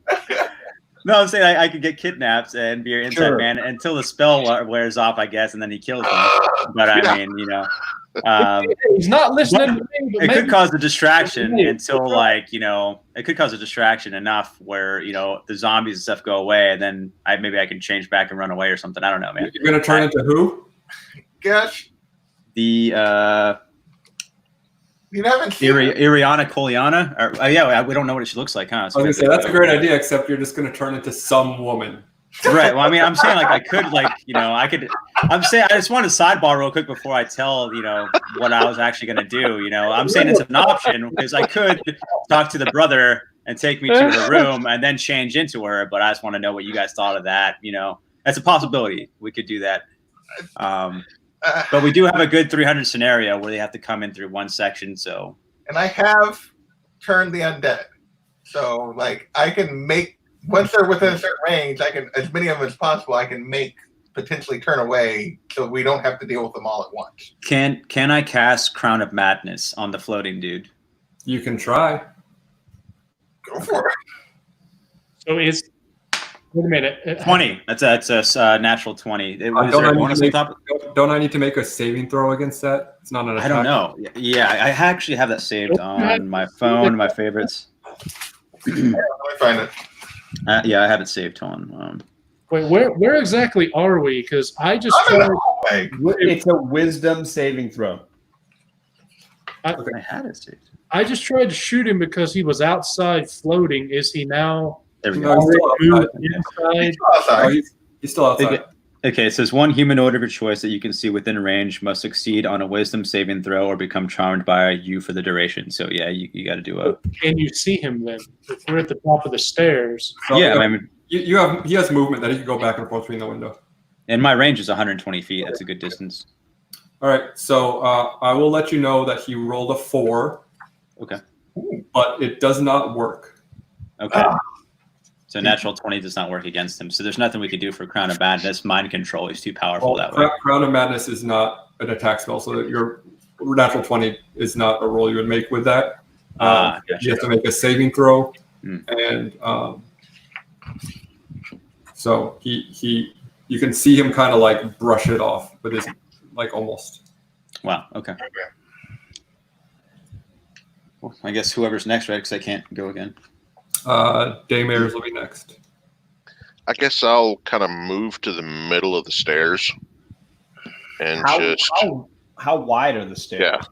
No, I'm saying I could get kidnapped and be your inside man until the spell wears off, I guess, and then he kills me. But I mean,
He's not listening to me. But
it
maybe
could cause a distraction until, like, it could cause a distraction enough where, the zombies and stuff go away, and then maybe I can change back and run away or something. I don't know, man.
You're gonna turn into who?
Gosh,
The
you haven't seen it.
Iriana Coliana? We don't know what she looks like, huh?
I was gonna say that's a great idea, except you're just gonna turn into some woman.
Right. Well, I mean, I'm saying I could, I could. I'm saying I just want to sidebar real quick before I tell what I was actually going to do. I'm saying it's an option because I could talk to the brother and take me to her room and then change into her. But I just want to know what you guys thought of that. That's a possibility. We could do that. But we do have a good 300 scenario where they have to come in through one section. So.
And I have turned the undead, so I can make. Once they're within a certain range, I can, as many of them as possible, I can potentially turn away so we don't have to deal with them all at once.
Can I cast Crown of Madness on the floating dude?
You can try.
Go for it.
So wait a minute.
20. That's a natural 20.
Don't I need to make a saving throw against that? It's not an attack.
I don't know. Yeah, I actually have that saved on my phone, my favorites.
Let me find it.
Yeah, I have it saved on.
Wait, where exactly are we? Because I just
I'm in
tried,
the hallway.
It's a wisdom saving throw.
I had it saved.
I just tried to shoot him because he was outside floating. Is he now
There we
No,
go.
he's still outside.
inside?
Oh, sorry.
He's still outside.
Okay, it says one humanoid of your choice that you can see within range must succeed on a wisdom saving throw or become charmed by you for the duration. So yeah, you got to do a.
Can you see him then? If we're at the top of the stairs,
So,
Yeah, I mean,
you have he has movement that he can go back and forth between the window.
and my range is 120 feet. That's a good distance.
All right, so I will let you know that he rolled a 4.
Okay.
But it does not work.
Okay. So natural 20 does not work against him. So there's nothing we can do for Crown of Madness. Mind control. He's too powerful that way.
Crown of Madness is not an attack spell, so that your natural 20 is not a roll you would make with that.
Gotcha.
You have to make a saving throw, and so he you can see him kind of like brush it off with his like almost.
Wow. Okay. Well, I guess whoever's next, right? Because I can't go again.
Daymares will be next.
I guess I'll kind of move to the middle of the stairs and
How wide are the stairs?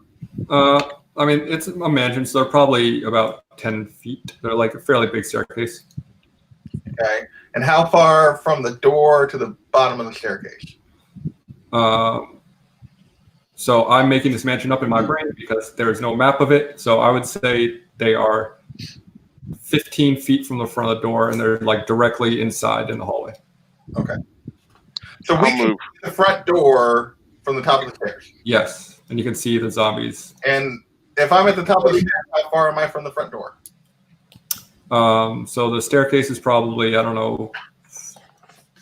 Yeah.
I mean, it's a mansion, so they're probably about 10 feet. They're like a fairly big staircase.
Okay. And how far from the door to the bottom of the staircase?
So I'm making this mansion up in my brain because there is no map of it. So I would say they are 15 feet from the front of the door, and they're like directly inside in the hallway.
Okay. So we can see the front door from the top of the stairs.
Yes, and you can see the zombies.
And if I'm at the top of the stairs, how far am I from the front door?
So the staircase is probably, I don't know,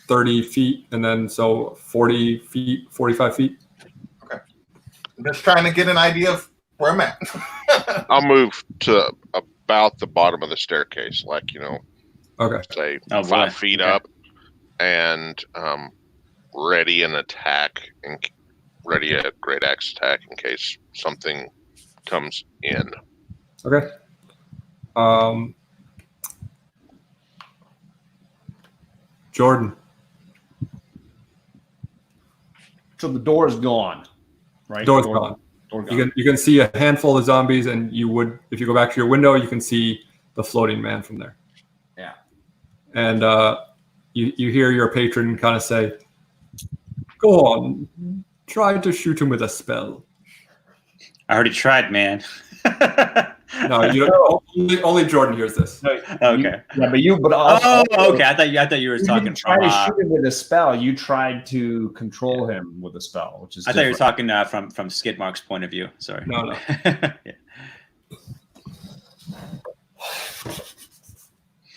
30 feet, and then so 40 feet, 45 feet.
Okay. I'm just trying to get an idea of where I'm at.
I'll move to about the bottom of the staircase, like,
Okay.
say
Oh,
5
boy.
feet
Okay.
up, and ready an attack and ready a great axe attack in case something comes in.
Okay. Jordan.
So the door is gone, right?
Door's gone.
Door gone.
You can see a handful of zombies, and you would, if you go back to your window, you can see the floating man from there.
Yeah.
And you hear your patron kind of say, "Go on, try to shoot him with a spell."
I already tried, man.
No, you don't, only Jordan hears this.
Okay.
But also,
Okay. I thought you were
you
talking
didn't try
from.
to shoot him with a spell. You tried to control him with a spell, which is.
I thought you were
different.
talking from Skidmark's point of view. Sorry.
No.
Yeah.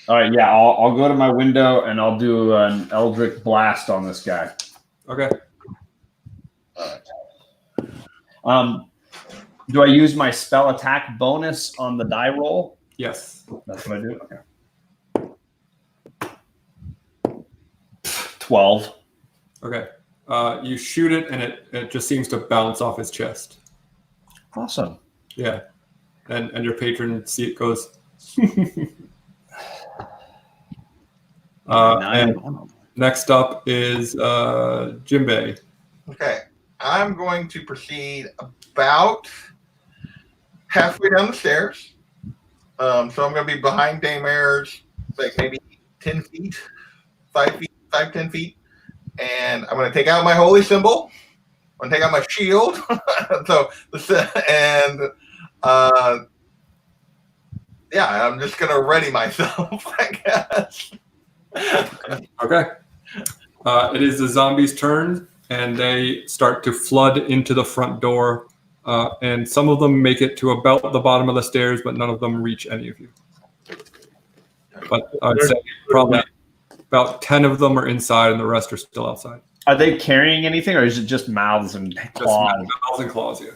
All right, yeah, I'll go to my window and I'll do an Eldritch Blast on this guy.
Okay.
All right. Do I use my spell attack bonus on the die roll?
Yes.
That's what I do. Okay. 12.
Okay. You shoot it, and it just seems to bounce off his chest.
Awesome.
Yeah. And your patron see it goes. And next up is Jimbei.
Okay. I'm going to proceed about halfway down the stairs. So I'm going to be behind Daymares, like maybe 10 feet, 10 feet. And I'm going to take out my holy symbol. I'm going to take out my shield. Yeah, I'm just going to ready myself, I guess.
Okay. It is the zombies' turn, and they start to flood into the front door. And some of them make it to about the bottom of the stairs, but none of them reach any of you. But I'd say probably about 10 of them are inside, and the rest are still outside.
Are they carrying anything, or is it just mouths and claws?
Just mouths and claws, yeah.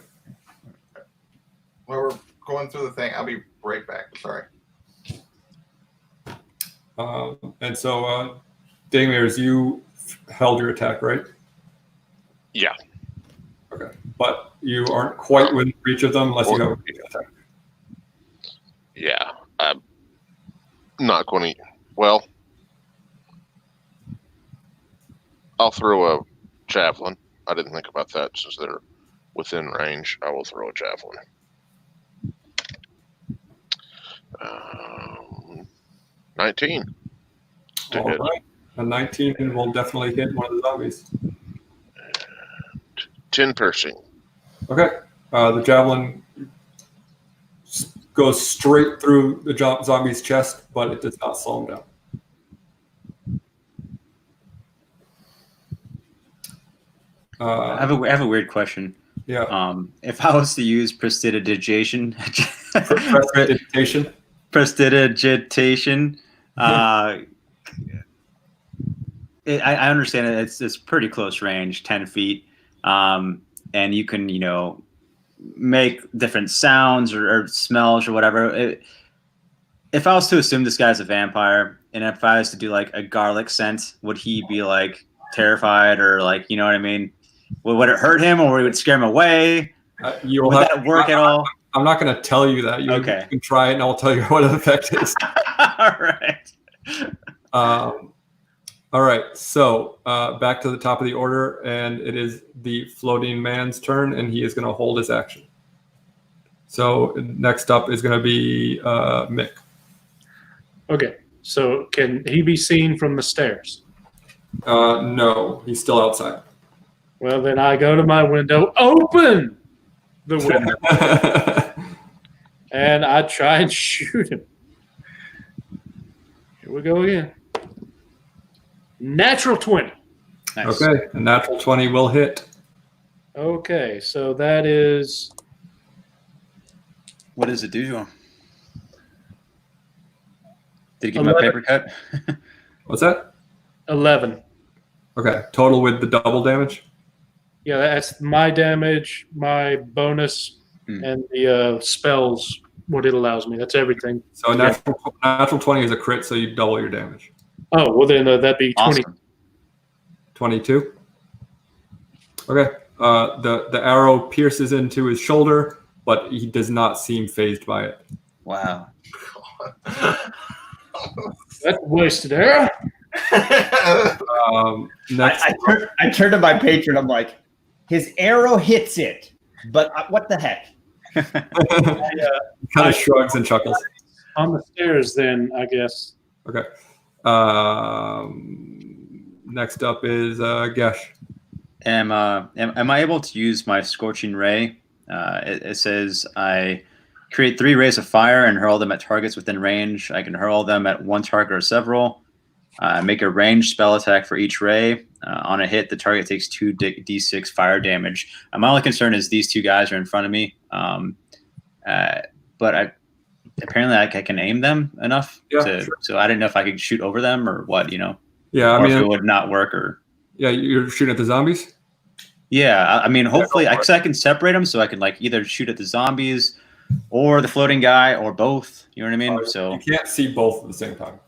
While we're going through the thing, I'll be right back. Sorry.
And so, Daymares, you held your attack, right?
Yeah.
Okay. But you aren't quite within reach of them unless you have a reach attack.
Yeah. I'm not going to. Well, I'll throw a javelin. I didn't think about that since they're within range. I will throw a javelin. 19.
All right. A 19 will definitely hit one of the zombies.
10 piercing.
Okay. The javelin goes straight through the zombie's chest, but it does not slow him down.
I have a weird question.
Yeah.
If I was to use prestidigitation,
Prestidigitation.
prestidigitation, I understand it. It's pretty close range, 10 feet, and you can make different sounds or smells or whatever. If I was to assume this guy's a vampire, and if I was to do like a garlic scent, would he be like terrified or like, you know what I mean? Would it hurt him or would it scare him away? Would that work at all?
I'm not going to tell you that. You can try it, and I'll tell you what the effect is.
All right.
All right. So back to the top of the order, and it is the floating man's turn, and he is going to hold his action. So next up is going to be Mick.
Okay. So can he be seen from the stairs?
No, he's still outside.
Well, then I go to my window, open the window, and I try and shoot him. Here we go again. Natural 20.
Nice.
Okay, a natural 20 will hit.
Okay, so that is...
What does it do to him? Did he give him a paper cut?
What's that?
11.
Okay, total with the double damage?
Yeah, that's my damage, my bonus, and the spells, what it allows me. That's everything.
So a natural 20 is a crit, so you double your damage.
Oh, well then that'd be 20.
Awesome.
22? Okay. The arrow pierces into his shoulder, but he does not seem phased by it.
Wow.
That's wasted arrow.
Next,
I turn to my patron. I'm like, his arrow hits it, but what the heck?
kind of shrugs and chuckles.
On the stairs, then, I guess.
Okay. Next up is Gesh.
Am I able to use my Scorching Ray? It says I create 3 rays of fire and hurl them at targets within range. I can hurl them at one target or several. Make a ranged spell attack for each ray. On a hit, the target takes 2d6 fire damage. My only concern is these 2 guys are in front of me. But apparently I can aim them enough.
Sure.
So I didn't know if I could shoot over them or what,
Yeah,
or if it would not work or.
Yeah, you're shooting at the zombies?
Yeah, I mean, hopefully, I can separate them so I can like either shoot at the zombies or the floating guy or both. You know what I mean? So
you can't see both at the same time.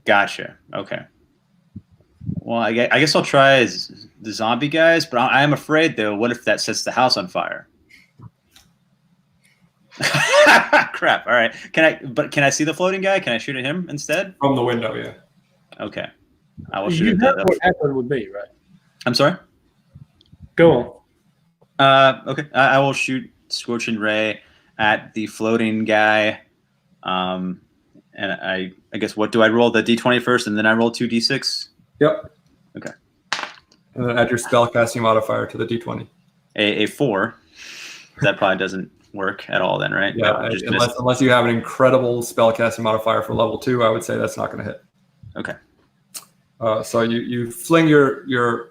Gotcha. Okay. Well, I guess I'll try as the zombie guys, but I am afraid though. What if that sets the house on fire? Crap. All right. Can I see the floating guy? Can I shoot at him instead?
From the window, yeah.
Okay. I will shoot
You
at
know what happened with me, right?
I'm sorry?
Go on.
Okay. I will shoot Scorching Ray at the floating guy. And I guess what do I roll? The d20 first, and then I roll 2d6?
Yep.
Okay.
And then add your spellcasting modifier to the d20.
A 4. That probably doesn't work at all then, right?
Yeah, unless you have an incredible spellcasting modifier for level 2, I would say that's not going to hit.
Okay.
So you fling your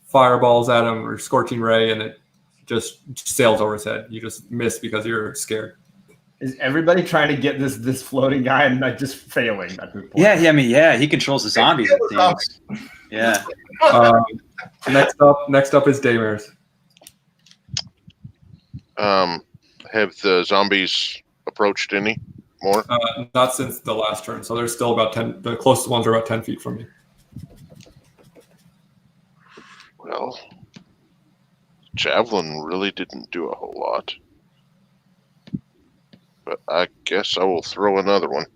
fireballs at him or Scorching Ray, and it just sails over his head. You just miss because you're scared.
Is everybody trying to get this floating guy and not just failing at this point?
Yeah, I mean, he controls the zombies. It seems. Yeah.
Next up is Daymares.
Have the zombies approached any more?
Not since the last turn, so they're still about 10. The closest ones are about 10 feet from me.
Well, javelin really didn't do a whole lot. But I guess I will throw another one.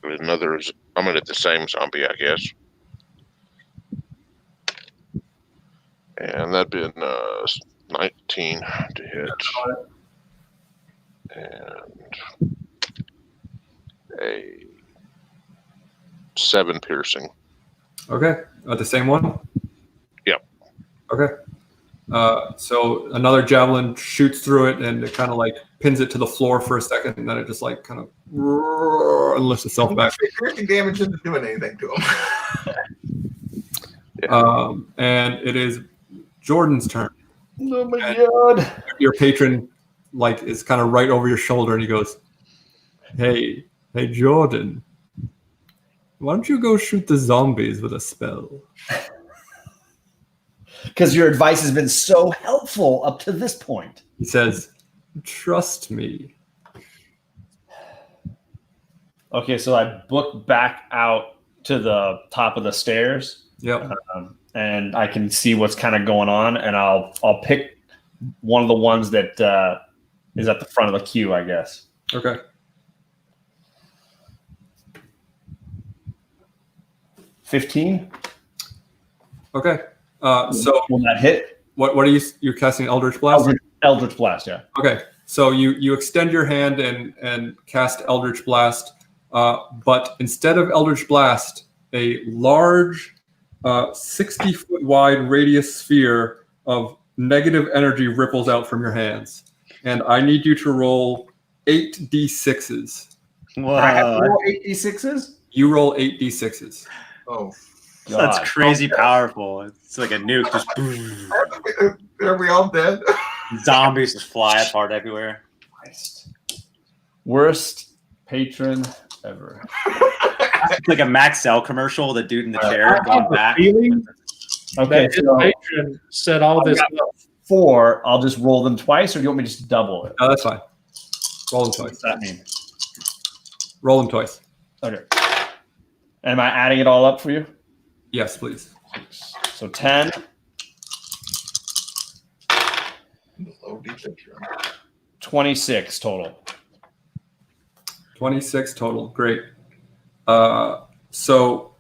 I'm at the same zombie, I guess. And that'd been 19 to hit. And a 7 piercing.
Okay. The same one?
Yep.
Okay. So another javelin shoots through it, and it kind of like pins it to the floor for a second, and then it just like kind of and lifts itself back.
Piercing damage isn't doing anything to him.
And it is Jordan's turn.
Oh my god!
Your patron like is kind of right over your shoulder, and he goes, hey Jordan, why don't you go shoot the zombies with a spell?
Because your advice has been so helpful up to this point.
He says, trust me.
Okay, so I book back out to the top of the stairs.
Yep.
And I can see what's kind of going on, and I'll pick one of the ones that is at the front of the queue, I guess.
Okay.
$15.
Okay. So
will that hit?
What are you're casting Eldritch Blast?
Eldritch Blast, yeah.
Okay. So you extend your hand and cast Eldritch Blast, but instead of Eldritch Blast, a large 60-foot wide radius sphere of negative energy ripples out from your hands. And I need you to roll 8d6s.
Whoa.
I have to roll 8d6s?
You roll 8d6s.
Oh,
That's crazy powerful. It's like a nuke. Just boom.
are we all dead?
Zombies just fly apart everywhere.
Worst patron ever.
It's like a Max Cell commercial. The dude in the chair going back.
Feeling
Okay,
that his
so
patron set all this up.
4. I'll just roll them twice, or do you want me to just double it?
No, that's fine. Roll them
What
twice.
does that mean?
Roll them twice.
Okay. Am I adding it all up for you?
Yes, please.
So 10,
Low D6.
26 total.
26 total. Great. So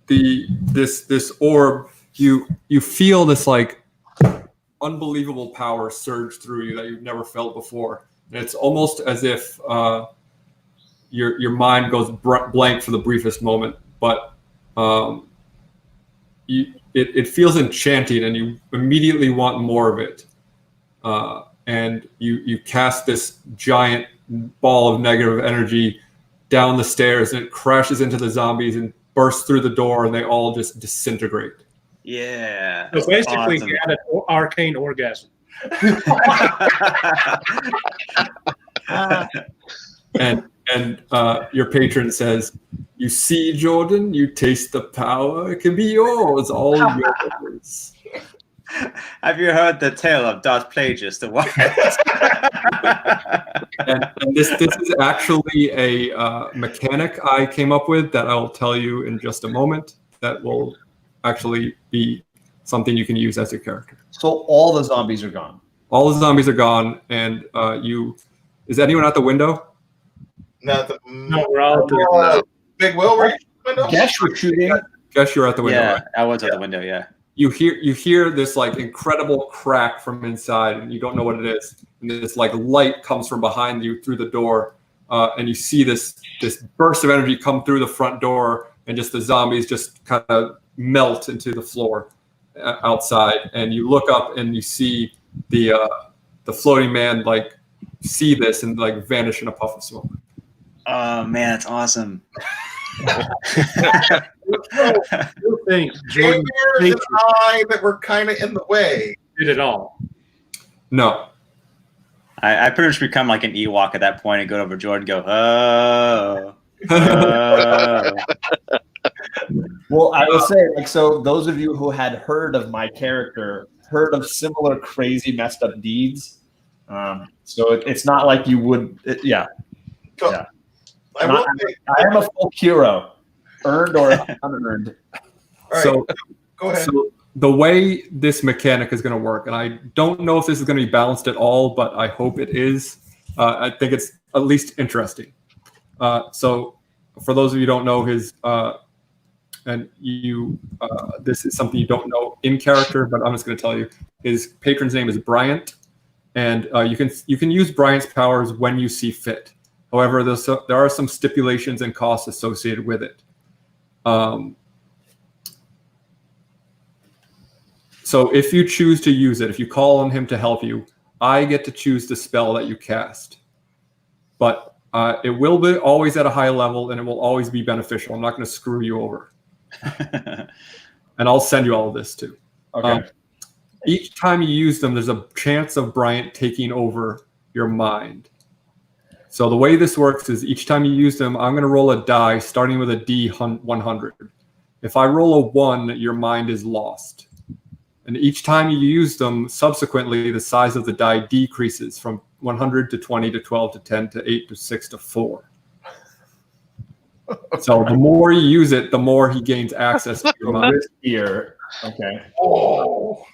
this orb, you feel this like unbelievable power surge through you that you've never felt before. And it's almost as if your mind goes blank for the briefest moment, but it feels enchanting, and you immediately want more of it. And you cast this giant ball of negative energy down the stairs, and it crashes into the zombies and bursts through the door, and they all just disintegrate.
Yeah.
So basically,
awesome.
he had an arcane orgasm.
And your patron says, "You see, Jordan, you taste the power. It can be yours, all yours."
Have you heard the tale of Darth Plagueis the Wise?
And this is actually a mechanic I came up with that I'll tell you in just a moment. That will actually be something you can use as your character.
So all the zombies are gone.
All the zombies are gone, and is anyone at the window?
No, we're all
Big Will, were you at the window?
Guess we're shooting.
Guess you're at the window.
Yeah,
Right?
I was at the window. Yeah.
You hear this like incredible crack from inside, and you don't know what it is. And this like light comes from behind you through the door, and you see this burst of energy come through the front door, and just the zombies just kind of melt into the floor outside. And you look up and you see the floating man like see this and like vanish in a puff of smoke.
Oh man, that's awesome.
You think Jordan
Javier and I that were kind of in the way.
did it all?
No.
I pretty much become like an Ewok at that point and go over to Jordan and go, oh.
Well, I will say, like, so those of you who had heard of my character, heard of similar crazy, messed up deeds. So it's not like you would, yeah.
So,
Yeah.
I will say,
I am a full hero, earned or unearned.
all right,
So
go ahead.
So the way this mechanic is going to work, and I don't know if this is going to be balanced at all, but I hope it is. I think it's at least interesting. So for those of you who don't know his, this is something you don't know in character, but I'm just going to tell you. His patron's name is Bryant, and you can use Bryant's powers when you see fit. However, there are some stipulations and costs associated with it. So if you choose to use it, if you call on him to help you, I get to choose the spell that you cast. But it will be always at a high level, and it will always be beneficial. I'm not going to screw you over. And I'll send you all of this too.
Okay.
Each time you use them, there's a chance of Bryant taking over your mind. So the way this works is each time you use them, I'm going to roll a die starting with a D100. If I roll a 1, your mind is lost. And each time you use them, subsequently, the size of the die decreases from 100 to 20 to 12 to 10 to 8 to 6 to 4. So the more you use it, the more he gains access to your mind.
Here. Okay.
Oh.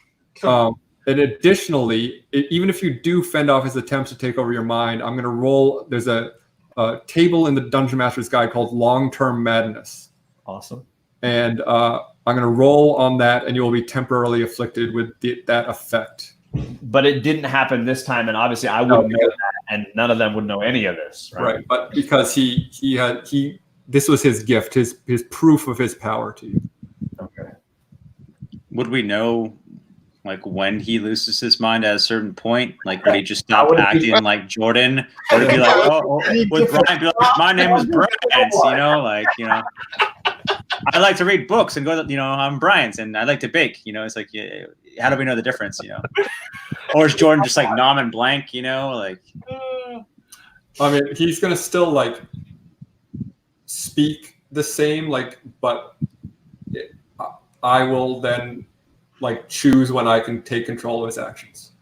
And additionally, even if you do fend off his attempts to take over your mind, I'm going to roll. There's a table in the Dungeon Master's Guide called Long-Term Madness.
Awesome.
And I'm going to roll on that, and you will be temporarily afflicted with that effect.
But it didn't happen this time, and obviously I wouldn't know that, and none of them would know any of this, right?
Right, but because this was his gift, his proof of his power to you.
Okay.
Would we know, like, when he loses his mind at a certain point? Like, would he just stop acting like Jordan? Would it be like, would Brian be like, my name is Bryant, like, I like to read books and go, I'm Bryant, and I like to bake, it's like, how do we know the difference, Or is Jordan just like nom and blank, like?
I mean, he's going to still, like, speak the same, like, but I will then, like, choose when I can take control of his actions.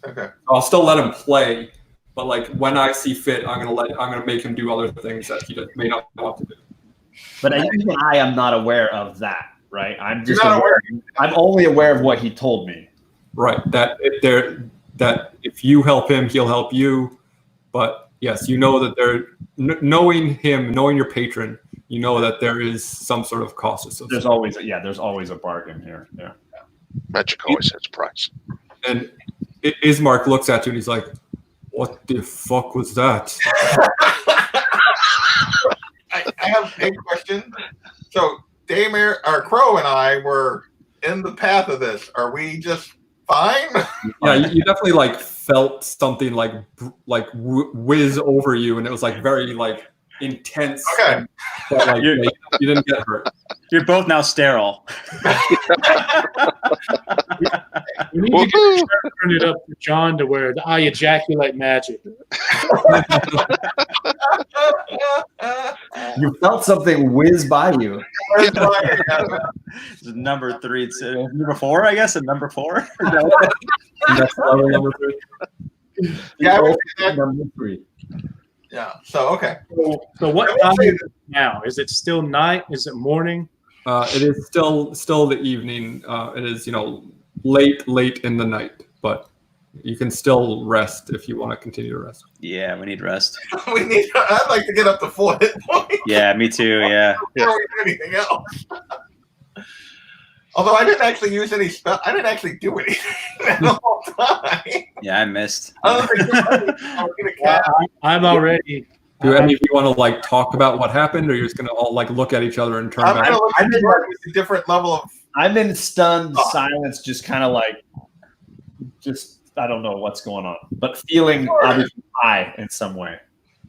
Okay.
I'll still let him play, but, like, when I see fit, I'm gonna make him do other things that he may not want to do.
But even I am not aware of that, right? I'm just
You're not aware.
I'm only aware of what he told me.
Right. That if you help him, he'll help you. But yes, you know that knowing him, knowing your patron, you know that there is some sort of cost associated.
There's always a bargain here. Yeah.
Magic always has a price.
And Ismark looks at you and he's like, "What the fuck was that?"
I have a question. So Daymare, or Crow, and I were in the path of this. Are we just fine?
Yeah, you definitely, like, felt something like whiz over you, and it was, like, very, like, intense.
Okay.
But, like, you didn't get hurt.
You're both now sterile.
We need to get a shirt printed up for John to wear. I ejaculate magic.
You felt something whiz by you.
Where's Brian?
Number 3. It's, number 4, I guess. And number 4.
That's level number 3.
Yeah, I would say that.
Number 3.
Yeah. So okay.
So what time is it now? Is it still night? Is it morning?
It is still the evening. It is, late in the night, but you can still rest if you want to continue to rest.
Yeah, we need rest.
I'd like to get up to 4 hit points
Yeah, me too. Yeah.
before we do anything else. Although I didn't actually use any spell. I didn't actually do anything the whole time.
Yeah, I missed.
Other than I was gonna cast.
I'm already.
Do any of you want to, like, talk about what happened, or you're just going to all, like, look at each other and turn
I'm
back?
gonna look at Jordan with a different level of.
I'm in stunned silence, just kind of like, I don't know what's going on, but feeling obviously high in some way.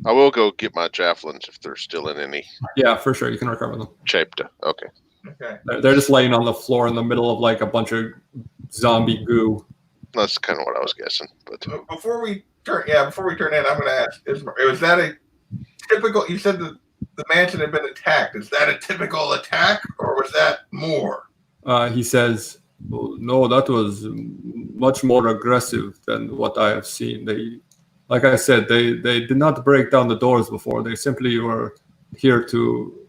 I will go get my javelins if they're still in any
Yeah, for sure. You can recover them.
shape. Okay.
Okay.
They're just laying on the floor in the middle of, like, a bunch of zombie goo.
That's kind of what I was guessing. But
Before we turn in, I'm going to ask: was that a typical? You said the mansion had been attacked. Is that a typical attack, or was that more?
He says, "Oh, no, that was much more aggressive than what I have seen. Like I said, they did not break down the doors before. They simply were here to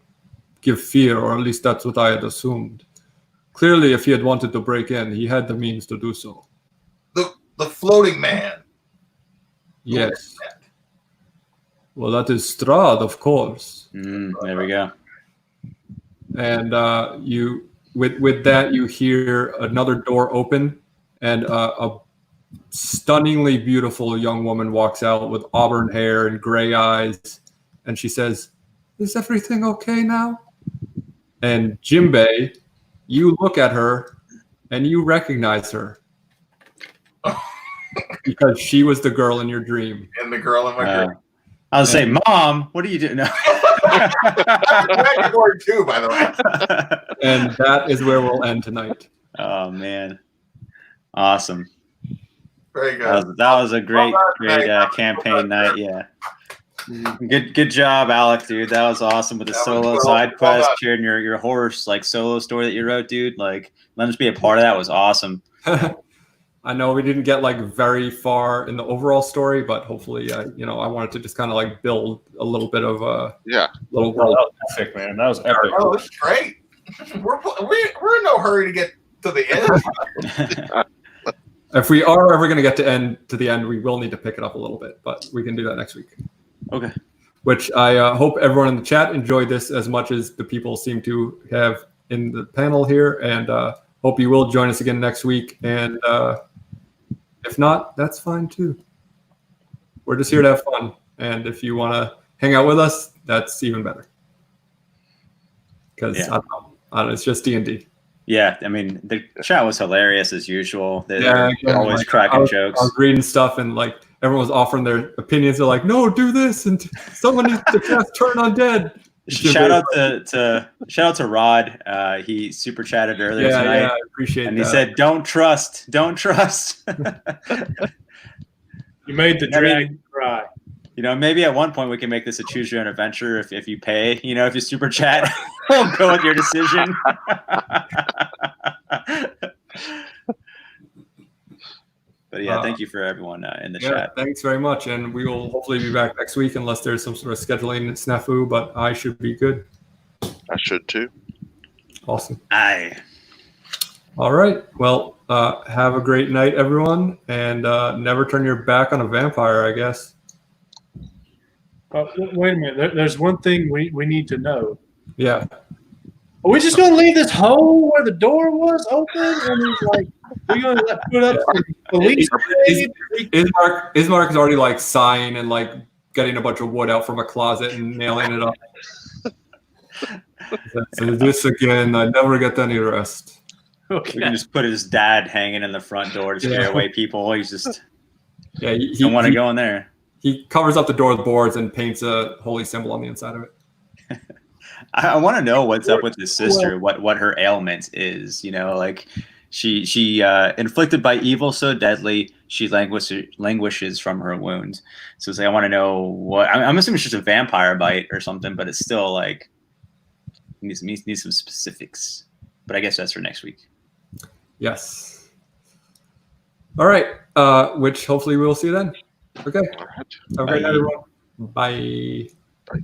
give fear, or at least that's what I had assumed. Clearly, if he had wanted to break in, he had the means to do so."
The floating man.
Yes. Well, that is Strahd, of course.
There we go.
And with that, you hear another door open, and a stunningly beautiful young woman walks out with auburn hair and gray eyes, and she says, "Is everything okay now?" And Jimbei, you look at her and you recognize her because she was the girl in your dream.
And the girl in my dream.
I was saying, Mom, what are you doing? No.
Dragon Lord too, by the way.
And that is where we'll end tonight.
Oh man, awesome!
Very good.
That was a great campaign night. Yeah, good job, Alec, dude. That was awesome with the solo side quest, sharing your horse like solo story that you wrote, dude. Like, letting us be a part of that was awesome.
I know we didn't get like very far in the overall story, but hopefully, I wanted to just kind of like build a little bit of a little world.
That was epic, man. That was epic.
Oh, that's great. We're in no hurry to get to the end.
If we are ever going to get to the end, we will need to pick it up a little bit, but we can do that next week.
Okay.
Which I hope everyone in the chat enjoyed this as much as the people seem to have in the panel here, and hope you will join us again next week. And if not, that's fine too. We're just here to have fun, and if you want to hang out with us, that's even better. Because I don't know, it's just D&D.
Yeah, I mean, the chat was hilarious as usual. They're always
like,
cracking jokes.
I was reading stuff, and like everyone was offering their opinions. They're like, "No, do this," and someone needs to cast Turn Undead.
Shout out to Rod. He super chatted earlier tonight.
Yeah, I appreciate
and
that.
he said, "Don't trust."
You made the dragon cry.
Maybe at one point we can make this a choose your own adventure if you pay. If you super chat, we'll go with your decision. But yeah, thank you for everyone in the chat.
Thanks very much, and we will hopefully be back next week unless there's some sort of scheduling snafu. But I should be good.
I should too.
Awesome.
Aye.
All right. Well, have a great night, everyone, and never turn your back on a vampire, I guess.
Wait a minute. There's one thing we need to know.
Yeah.
Are we just going to leave this hole where the door was open? And he's like, we're going to put up the police.
Ismark is already like sighing and like getting a bunch of wood out from a closet and nailing it up. So this again, I never get any rest.
Okay.
We can just put his dad hanging in the front door to scare away people. He's just
he
don't want to go in there.
He covers up the door with boards and paints a holy symbol on the inside of it.
I want to know what's up with his sister. What her ailment is. Like she inflicted by evil so deadly she languishes from her wounds. So it's like I want to know what. I'm assuming it's just a vampire bite or something, but it's still like needs some specifics. But I guess that's for next week.
Yes. All right. Which hopefully we'll see you then. Okay.
All right.
Have a great night, everyone. Bye.
Bye.